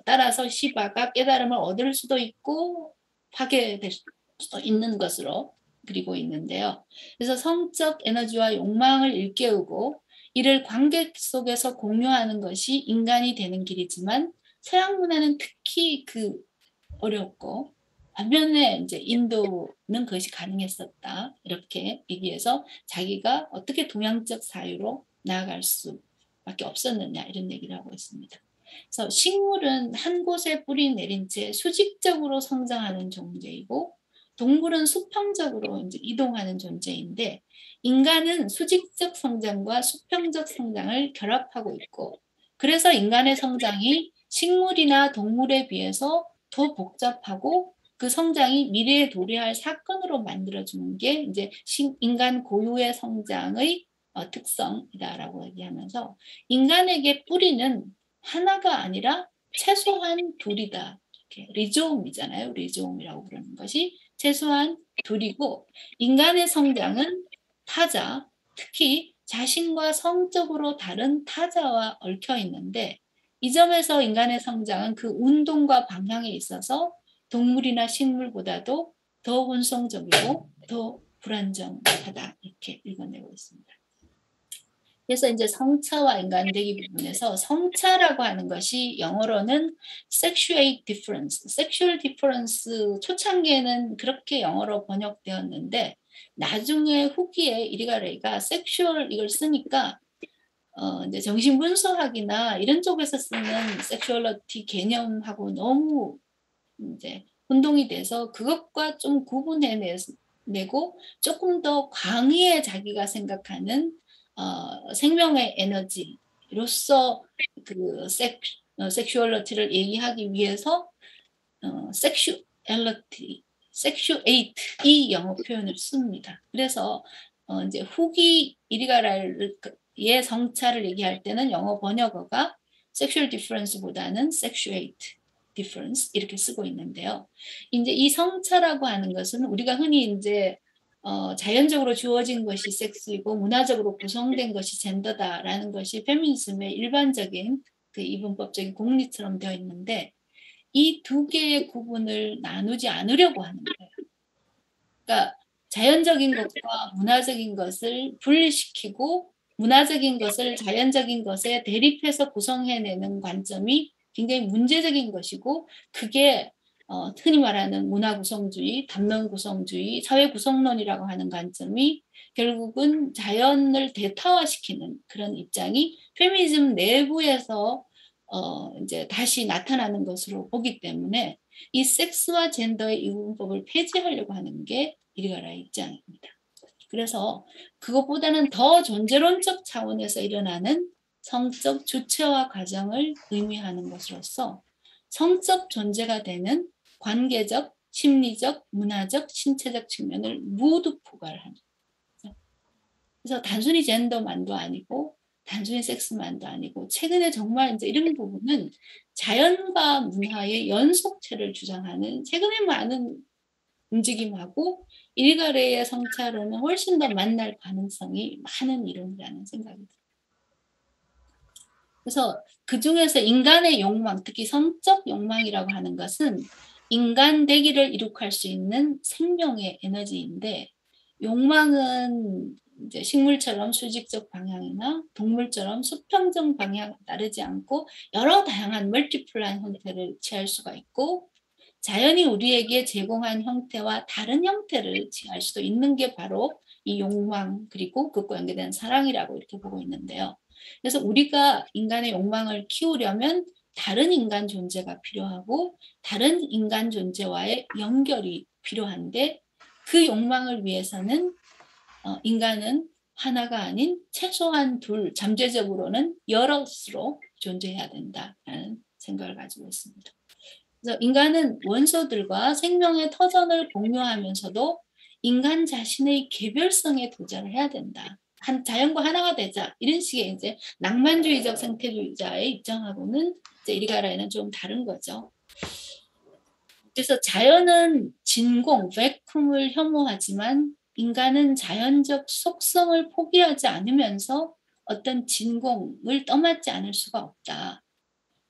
따라서 시바가 깨달음을 얻을 수도 있고 파괴될 수도 있는 것으로 그리고 있는데요. 그래서 성적 에너지와 욕망을 일깨우고 이를 관계 속에서 공유하는 것이 인간이 되는 길이지만 서양 문화는 특히 어렵고 반면에 이제 인도는 그것이 가능했었다. 이렇게 얘기해서 자기가 어떻게 동양적 사유로 나아갈 수밖에 없었느냐 이런 얘기를 하고 있습니다. 그래서 식물은 한 곳에 뿌리 내린 채 수직적으로 성장하는 존재이고 동물은 수평적으로 이제 이동하는 존재인데 인간은 수직적 성장과 수평적 성장을 결합하고 있고 그래서 인간의 성장이 식물이나 동물에 비해서 더 복잡하고 그 성장이 미래에 도래할 사건으로 만들어주는 게 이제 인간 고유의 성장의 특성이다라고 얘기하면서 인간에게 뿌리는 하나가 아니라 최소한 둘이다. 이렇게 리조움이잖아요. 리조움이라고 부르는 것이 최소한 둘이고 인간의 성장은 타자, 특히 자신과 성적으로 다른 타자와 얽혀 있는데 이 점에서 인간의 성장은 그 운동과 방향에 있어서 동물이나 식물보다도 더 혼성적이고 더 불안정하다 이렇게 읽어내고 있습니다. 그래서 이제 성차와 인간되기 부분에서 성차라고 하는 것이 영어로는 sexual difference, sexual difference 초창기에는 그렇게 영어로 번역되었는데 나중에 후기에 이리가레이가 sexual 이걸 쓰니까 이제 정신분석학이나 이런 쪽에서 쓰는 섹슈얼리티 개념하고 너무 이제 혼동이 돼서 그것과 좀 구분해내고 조금 더 광의에 자기가 생각하는 생명의 에너지로서 그 섹슈얼리티를 얘기하기 위해서 섹슈에이트 이 영어 표현을 씁니다. 그래서 이제 후기 이리가라의 성차를 얘기할 때는 영어 번역어가 섹슈얼 디퍼런스보다는 섹슈에이트 디퍼런스 이렇게 쓰고 있는데요. 이제 이 성차라고 하는 것은 우리가 흔히 이제 자연적으로 주어진 것이 섹스이고 문화적으로 구성된 것이 젠더다라는 것이 페미니즘의 일반적인 그 이분법적인 공리처럼 되어 있는데 이 두 개의 구분을 나누지 않으려고 하는 거예요. 그러니까 자연적인 것과 문화적인 것을 분리시키고 문화적인 것을 자연적인 것에 대립해서 구성해내는 관점이 굉장히 문제적인 것이고 그게 흔히 말하는 문화 구성주의, 담론 구성주의, 사회 구성론이라고 하는 관점이 결국은 자연을 대타화시키는 그런 입장이 페미니즘 내부에서 이제 다시 나타나는 것으로 보기 때문에 이 섹스와 젠더의 이분법을 폐지하려고 하는 게 이리가라의 입장입니다. 그래서 그것보다는 더 존재론적 차원에서 일어나는 성적 주체화 과정을 의미하는 것으로서 성적 존재가 되는 관계적, 심리적, 문화적, 신체적 측면을 모두 포괄합니다. 그래서 단순히 젠더만도 아니고 단순히 섹스만도 아니고 최근에 정말 이제 이런 부분은 자연과 문화의 연속체를 주장하는 최근에 많은 움직임하고 일가래의 성차로는 훨씬 더 만날 가능성이 많은 이론이라는 생각이 듭니다. 그래서 그 중에서 인간의 욕망, 특히 성적 욕망이라고 하는 것은 인간 되기를 이룩할 수 있는 생명의 에너지인데 욕망은 이제 식물처럼 수직적 방향이나 동물처럼 수평적 방향 따르지 않고 여러 다양한 멀티플라인 형태를 취할 수가 있고 자연이 우리에게 제공한 형태와 다른 형태를 취할 수도 있는 게 바로 이 욕망 그리고 그것과 연계된 사랑이라고 이렇게 보고 있는데요. 그래서 우리가 인간의 욕망을 키우려면 다른 인간 존재가 필요하고 다른 인간 존재와의 연결이 필요한데 그 욕망을 위해서는 인간은 하나가 아닌 최소한 둘, 잠재적으로는 여럿으로 존재해야 된다라는 생각을 가지고 있습니다. 그래서 인간은 원소들과 생명의 터전을 공유하면서도 인간 자신의 개별성에 도전을 해야 된다. 자연과 하나가 되자 이런 식의 이제 낭만주의적 생태주의자의 입장하고는 이제 이리가라에는 좀 다른 거죠. 그래서 자연은 진공, 베쿰을 혐오하지만 인간은 자연적 속성을 포기하지 않으면서 어떤 진공을 떠맡지 않을 수가 없다.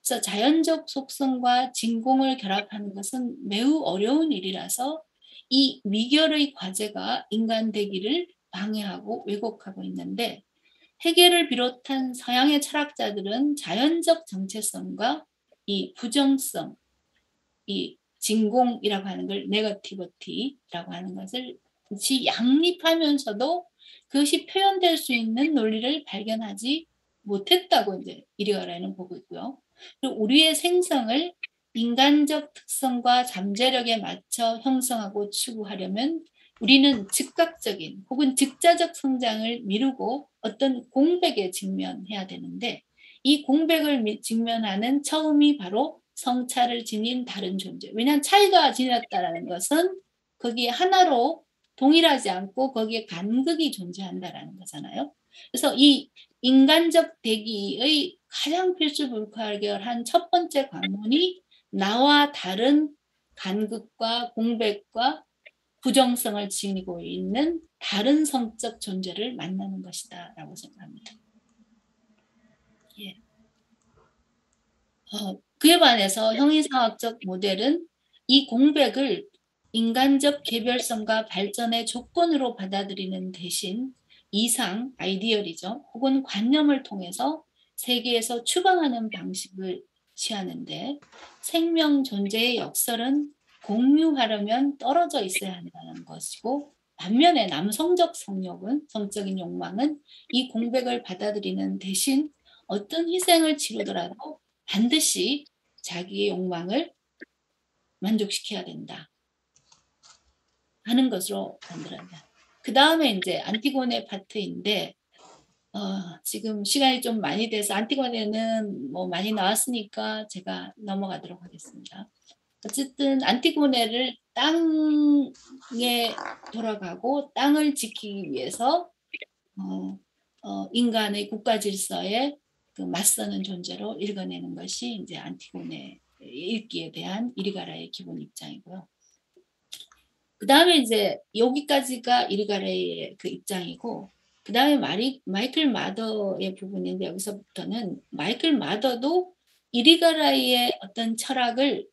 그래서 자연적 속성과 진공을 결합하는 것은 매우 어려운 일이라서 이 미결의 과제가 인간 되기를 방해하고 왜곡하고 있는데 헤겔을 비롯한 서양의 철학자들은 자연적 정체성과 이 부정성, 이 진공이라고 하는 걸 네거티비티라고 하는 것을 같이 양립하면서도 그것이 표현될 수 있는 논리를 발견하지 못했다고 이제 이리가라는 보고 있고요. 그리고 우리의 생성을 인간적 특성과 잠재력에 맞춰 형성하고 추구하려면 우리는 즉각적인 혹은 즉자적 성장을 미루고 어떤 공백에 직면해야 되는데 이 공백을 직면하는 처음이 바로 성차를 지닌 다른 존재. 왜냐하면 차이가 지녔다는 것은 거기에 하나로 동일하지 않고 거기에 간극이 존재한다는 거잖아요. 그래서 이 인간적 대기의 가장 필수불가결한 첫 번째 관문이 나와 다른 간극과 공백과 부정성을 지니고 있는 다른 성적 존재를 만나는 것이다 라고 생각합니다. 예. 그에 반해서 형이상학적 모델은 이 공백을 인간적 개별성과 발전의 조건으로 받아들이는 대신 이상, 아이디얼이죠. 혹은 관념을 통해서 세계에서 추방하는 방식을 취하는데 생명 존재의 역설은 공유하려면 떨어져 있어야 한다는 것이고 반면에 남성적 성욕은, 성적인 욕망은 이 공백을 받아들이는 대신 어떤 희생을 치르더라도 반드시 자기의 욕망을 만족시켜야 된다 하는 것으로 만들어낸다. 그 다음에 이제 안티고네 파트인데 지금 시간이 좀 많이 돼서 안티고네는 뭐 많이 나왔으니까 제가 넘어가도록 하겠습니다. 어쨌든 안티고네를 땅에 돌아가고 땅을 지키기 위해서 인간의 국가 질서에 그 맞서는 존재로 읽어내는 것이 이제 안티고네 읽기에 대한 이리가라의 기본 입장이고요. 그 다음에 이제 여기까지가 이리가라의 그 입장이고, 그 다음에 마이클 마더의 부분인데 여기서부터는 마이클 마더도 이리가라의 어떤 철학을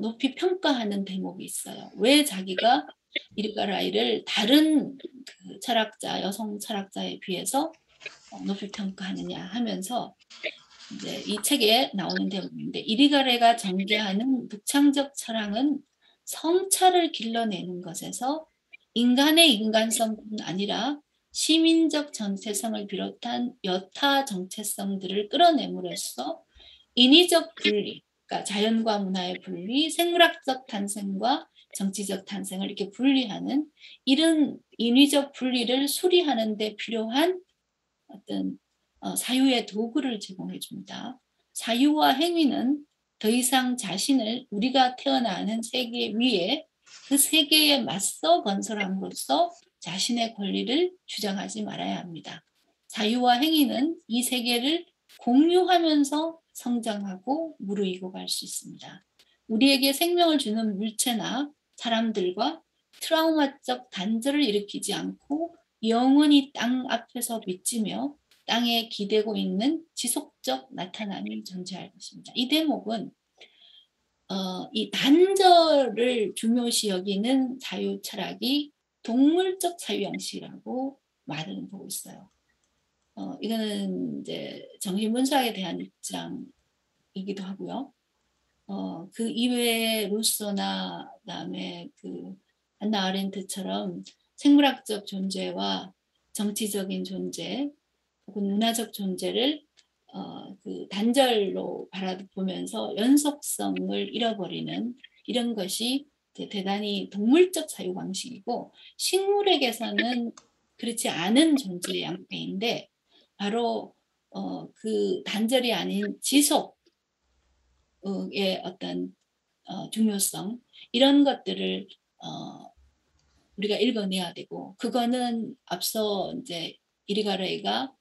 높이 평가하는 대목이 있어요. 왜 자기가 이리가라이를 다른 그 철학자, 여성 철학자에 비해서 높이 평가하느냐 하면서 이제 이 책에 나오는 대목인데 이리가레가 전개하는 독창적 철학은 성찰을 길러내는 것에서 인간의 인간성뿐 아니라 시민적 정체성을 비롯한 여타 정체성들을 끌어내므로써 인위적 분리, 그러니까 자연과 문화의 분리, 생물학적 탄생과 정치적 탄생을 이렇게 분리하는 이런 인위적 분리를 수리하는 데 필요한 어떤 사유의 도구를 제공해 줍니다. 사유와 행위는 더 이상 자신을 우리가 태어나는 세계 위에 그 세계에 맞서 건설함으로써 자신의 권리를 주장하지 말아야 합니다. 사유와 행위는 이 세계를 공유하면서 성장하고 무르익어 갈 수 있습니다. 우리에게 생명을 주는 물체나 사람들과 트라우마적 단절을 일으키지 않고 영원히 땅 앞에서 비치며 땅에 기대고 있는 지속적 나타남이 존재할 것입니다. 이 대목은 이 단절을 중요시 여기는 자유 철학이 동물적 자유 양식이라고 말을 보고 있어요. 이거는 이제 정신분석에 대한 입장이기도 하고요. 그 이외에 루소나 그다음에 그 한나 아렌트처럼 생물학적 존재와 정치적인 존재 혹은 문화적 존재를 그 단절로 바라보면서 연속성을 잃어버리는 이런 것이 대단히 동물적 사유 방식이고 식물에게서는 그렇지 않은 존재의 양태인데 바로 그 단절이 아닌 지속의 어떤 중요성 이런 것들을 우리가 읽어내야 되고 그거는 앞서 이제 이리가레이가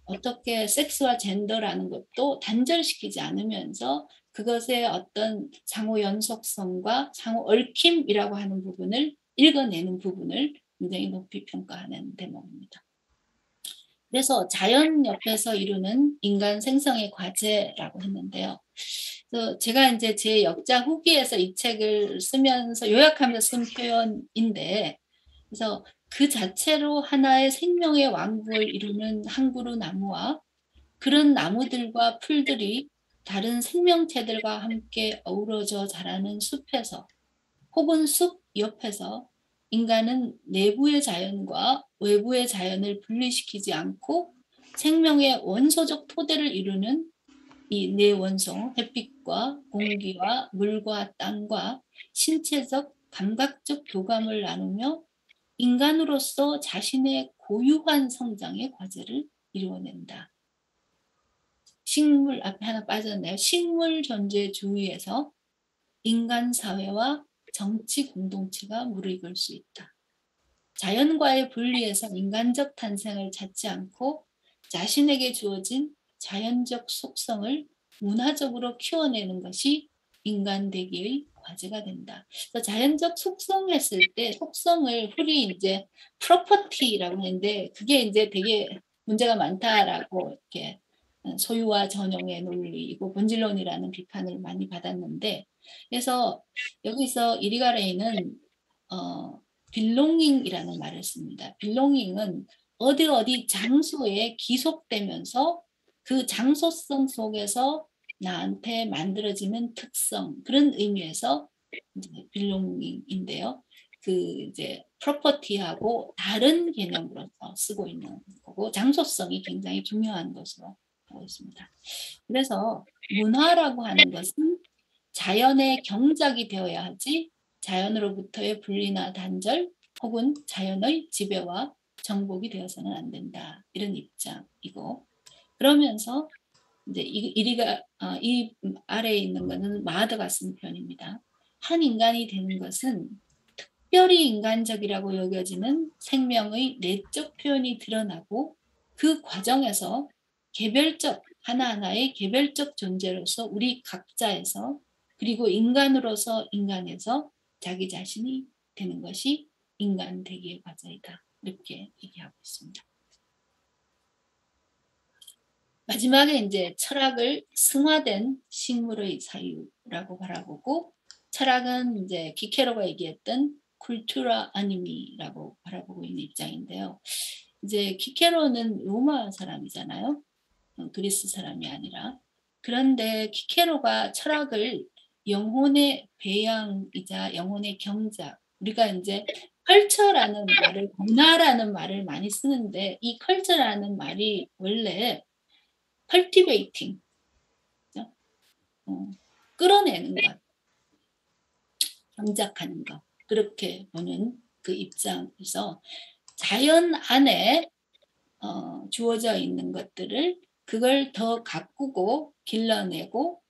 어떻게 섹스와 젠더라는 것도 단절시키지 않으면서 그것의 어떤 상호 연속성과 상호 얽힘이라고 하는 부분을 읽어내는 부분을 굉장히 높이 평가하는 대목입니다. 그래서 자연 옆에서 이루는 인간 생성의 과제라고 했는데요. 그래서 제가 이제 제 역자 후기에서 이 책을 쓰면서 요약하면서 쓴 표현인데 그래서 그 자체로 하나의 생명의 왕국을 이루는 한 그루 나무와 그런 나무들과 풀들이 다른 생명체들과 함께 어우러져 자라는 숲에서 혹은 숲 옆에서 인간은 내부의 자연과 외부의 자연을 분리시키지 않고 생명의 원소적 토대를 이루는 이 네 원소, 햇빛과 공기와 물과 땅과 신체적 감각적 교감을 나누며 인간으로서 자신의 고유한 성장의 과제를 이루어낸다. 식물 앞에 하나 빠졌네요. 식물 존재주의에서 인간 사회와 정치 공동체가 무르익을 수 있다. 자연과의 분리에서 인간적 탄생을 찾지 않고 자신에게 주어진 자연적 속성을 문화적으로 키워내는 것이 인간 되기의 과제가 된다. 그래서 자연적 속성했을 때 속성을 흔히 이제 프로퍼티라고 하는데 그게 이제 되게 문제가 많다라고 이렇게 소유와 전용의 논리이고 본질론이라는 비판을 많이 받았는데 그래서 여기서 이리가레이는 belonging이라는 말을 씁니다. belonging은 어디 장소에 기속되면서 그 장소성 속에서 나한테 만들어지는 특성 그런 의미에서 이제 belonging인데요. 그 이제 프로퍼티하고 다른 개념으로서 쓰고 있는 거고 장소성이 굉장히 중요한 것으로 보고 있습니다. 그래서 문화라고 하는 것은 자연의 경작이 되어야 하지 자연으로부터의 분리나 단절 혹은 자연의 지배와 정복이 되어서는 안 된다. 이런 입장이고 그러면서 이제 이 아래에 있는 것은 마더가 쓴 표현입니다. 한 인간이 되는 것은 특별히 인간적이라고 여겨지는 생명의 내적 표현이 드러나고 그 과정에서 개별적 하나하나의 개별적 존재로서 우리 각자에서 그리고 인간으로서 인간에서 자기 자신이 되는 것이 인간 되기의 과정이다. 이렇게 얘기하고 있습니다. 마지막에 이제 철학을 승화된 식물의 사유라고 바라보고 철학은 이제 키케로가 얘기했던 쿨투라 아니미라고 바라보고 있는 입장인데요. 이제 키케로는 로마 사람이잖아요. 그리스 사람이 아니라. 그런데 키케로가 철학을 영혼의 배양이자 영혼의 경작. 우리가 이제 컬처라는 말을 문화라는 말을 많이 쓰는데 이 컬처라는 말이 원래 cultivating, 끌어내는 것, 경작하는 것 그렇게 보는 그 입장에서 자연 안에 주어져 있는 것들을 그걸 더 가꾸고 길러내고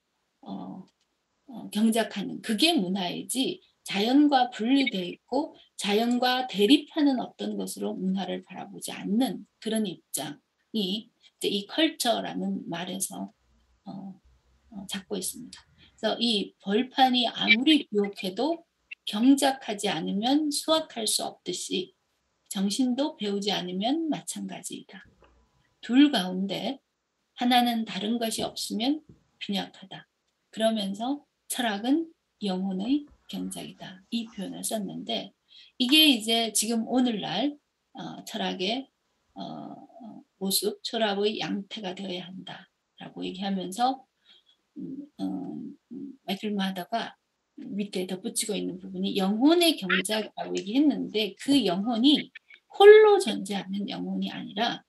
경작하는 그게 문화이지 자연과 분리되어 있고 자연과 대립하는 어떤 것으로 문화를 바라보지 않는 그런 입장이 이 컬처라는 말에서 잡고 있습니다. 그래서 이 벌판이 아무리 유혹해도 경작하지 않으면 수확할 수 없듯이 정신도 배우지 않으면 마찬가지이다. 둘 가운데 하나는 다른 것이 없으면 빈약하다. 그러면서 철학은 영혼의 경작이다. 이 표현을 썼는데 이게 이제 지금 오늘날 철학의 모습, 철학의 양태가 되어야 한다라고 얘기하면서 마이클 마더가 밑에 덧붙이고 있는 부분이 영혼의 경작이라고 얘기했는데 그 영혼이 홀로 존재하는 영혼이 아니라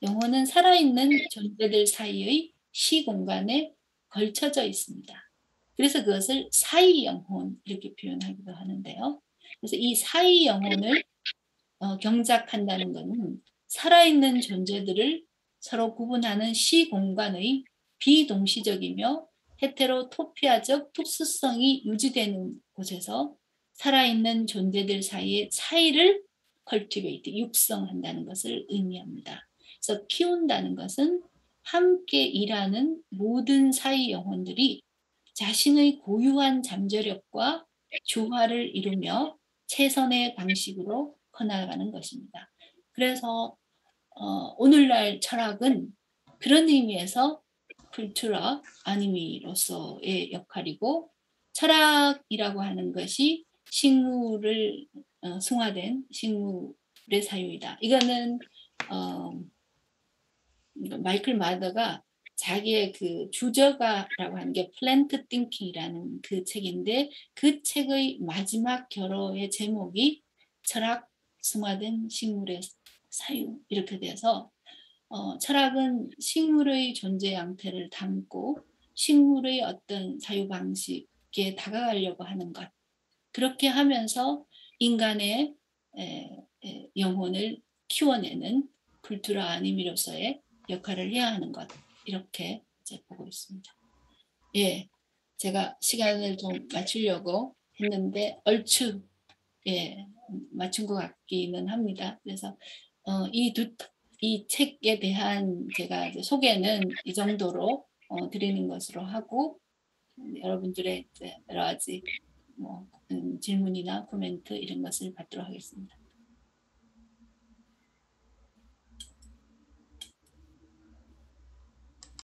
영혼은 살아있는 존재들 사이의 시공간에 걸쳐져 있습니다. 그래서 그것을 사이 영혼 이렇게 표현하기도 하는데요. 그래서 이 사이 영혼을 경작한다는 것은 살아있는 존재들을 서로 구분하는 시공간의 비동시적이며 헤테로토피아적 특수성이 유지되는 곳에서 살아있는 존재들 사이의 차이를 cultivate, 육성한다는 것을 의미합니다. 그래서 키운다는 것은 함께 일하는 모든 사이 영혼들이 자신의 고유한 잠재력과 조화를 이루며 최선의 방식으로 커나가는 것입니다. 그래서 오늘날 철학은 그런 의미에서 쿨투라 아니미로서의 역할이고 철학이라고 하는 것이 식물을 승화된 식물의 사유이다. 이거는 마이클 마더가 자기의 그 주저가라고 하는 게 플랜트 띵킹이라는 그 책인데 그 책의 마지막 결어의 제목이 철학 승화된 식물의 사유 이렇게 돼서 철학은 식물의 존재 양태를 담고 식물의 어떤 사유 방식에 다가가려고 하는 것 그렇게 하면서 인간의 영혼을 키워내는 쿨투라 아니미로서의 역할을 해야 하는 것 이렇게 이제 보고 있습니다. 예, 제가 시간을 좀 맞추려고 했는데 얼추 맞춘 것 같기는 합니다. 그래서 이 책에 대한 제가 이제 소개는 이 정도로 드리는 것으로 하고 여러분들의 이제 여러 가지 뭐 질문이나 코멘트 이런 것을 받도록 하겠습니다.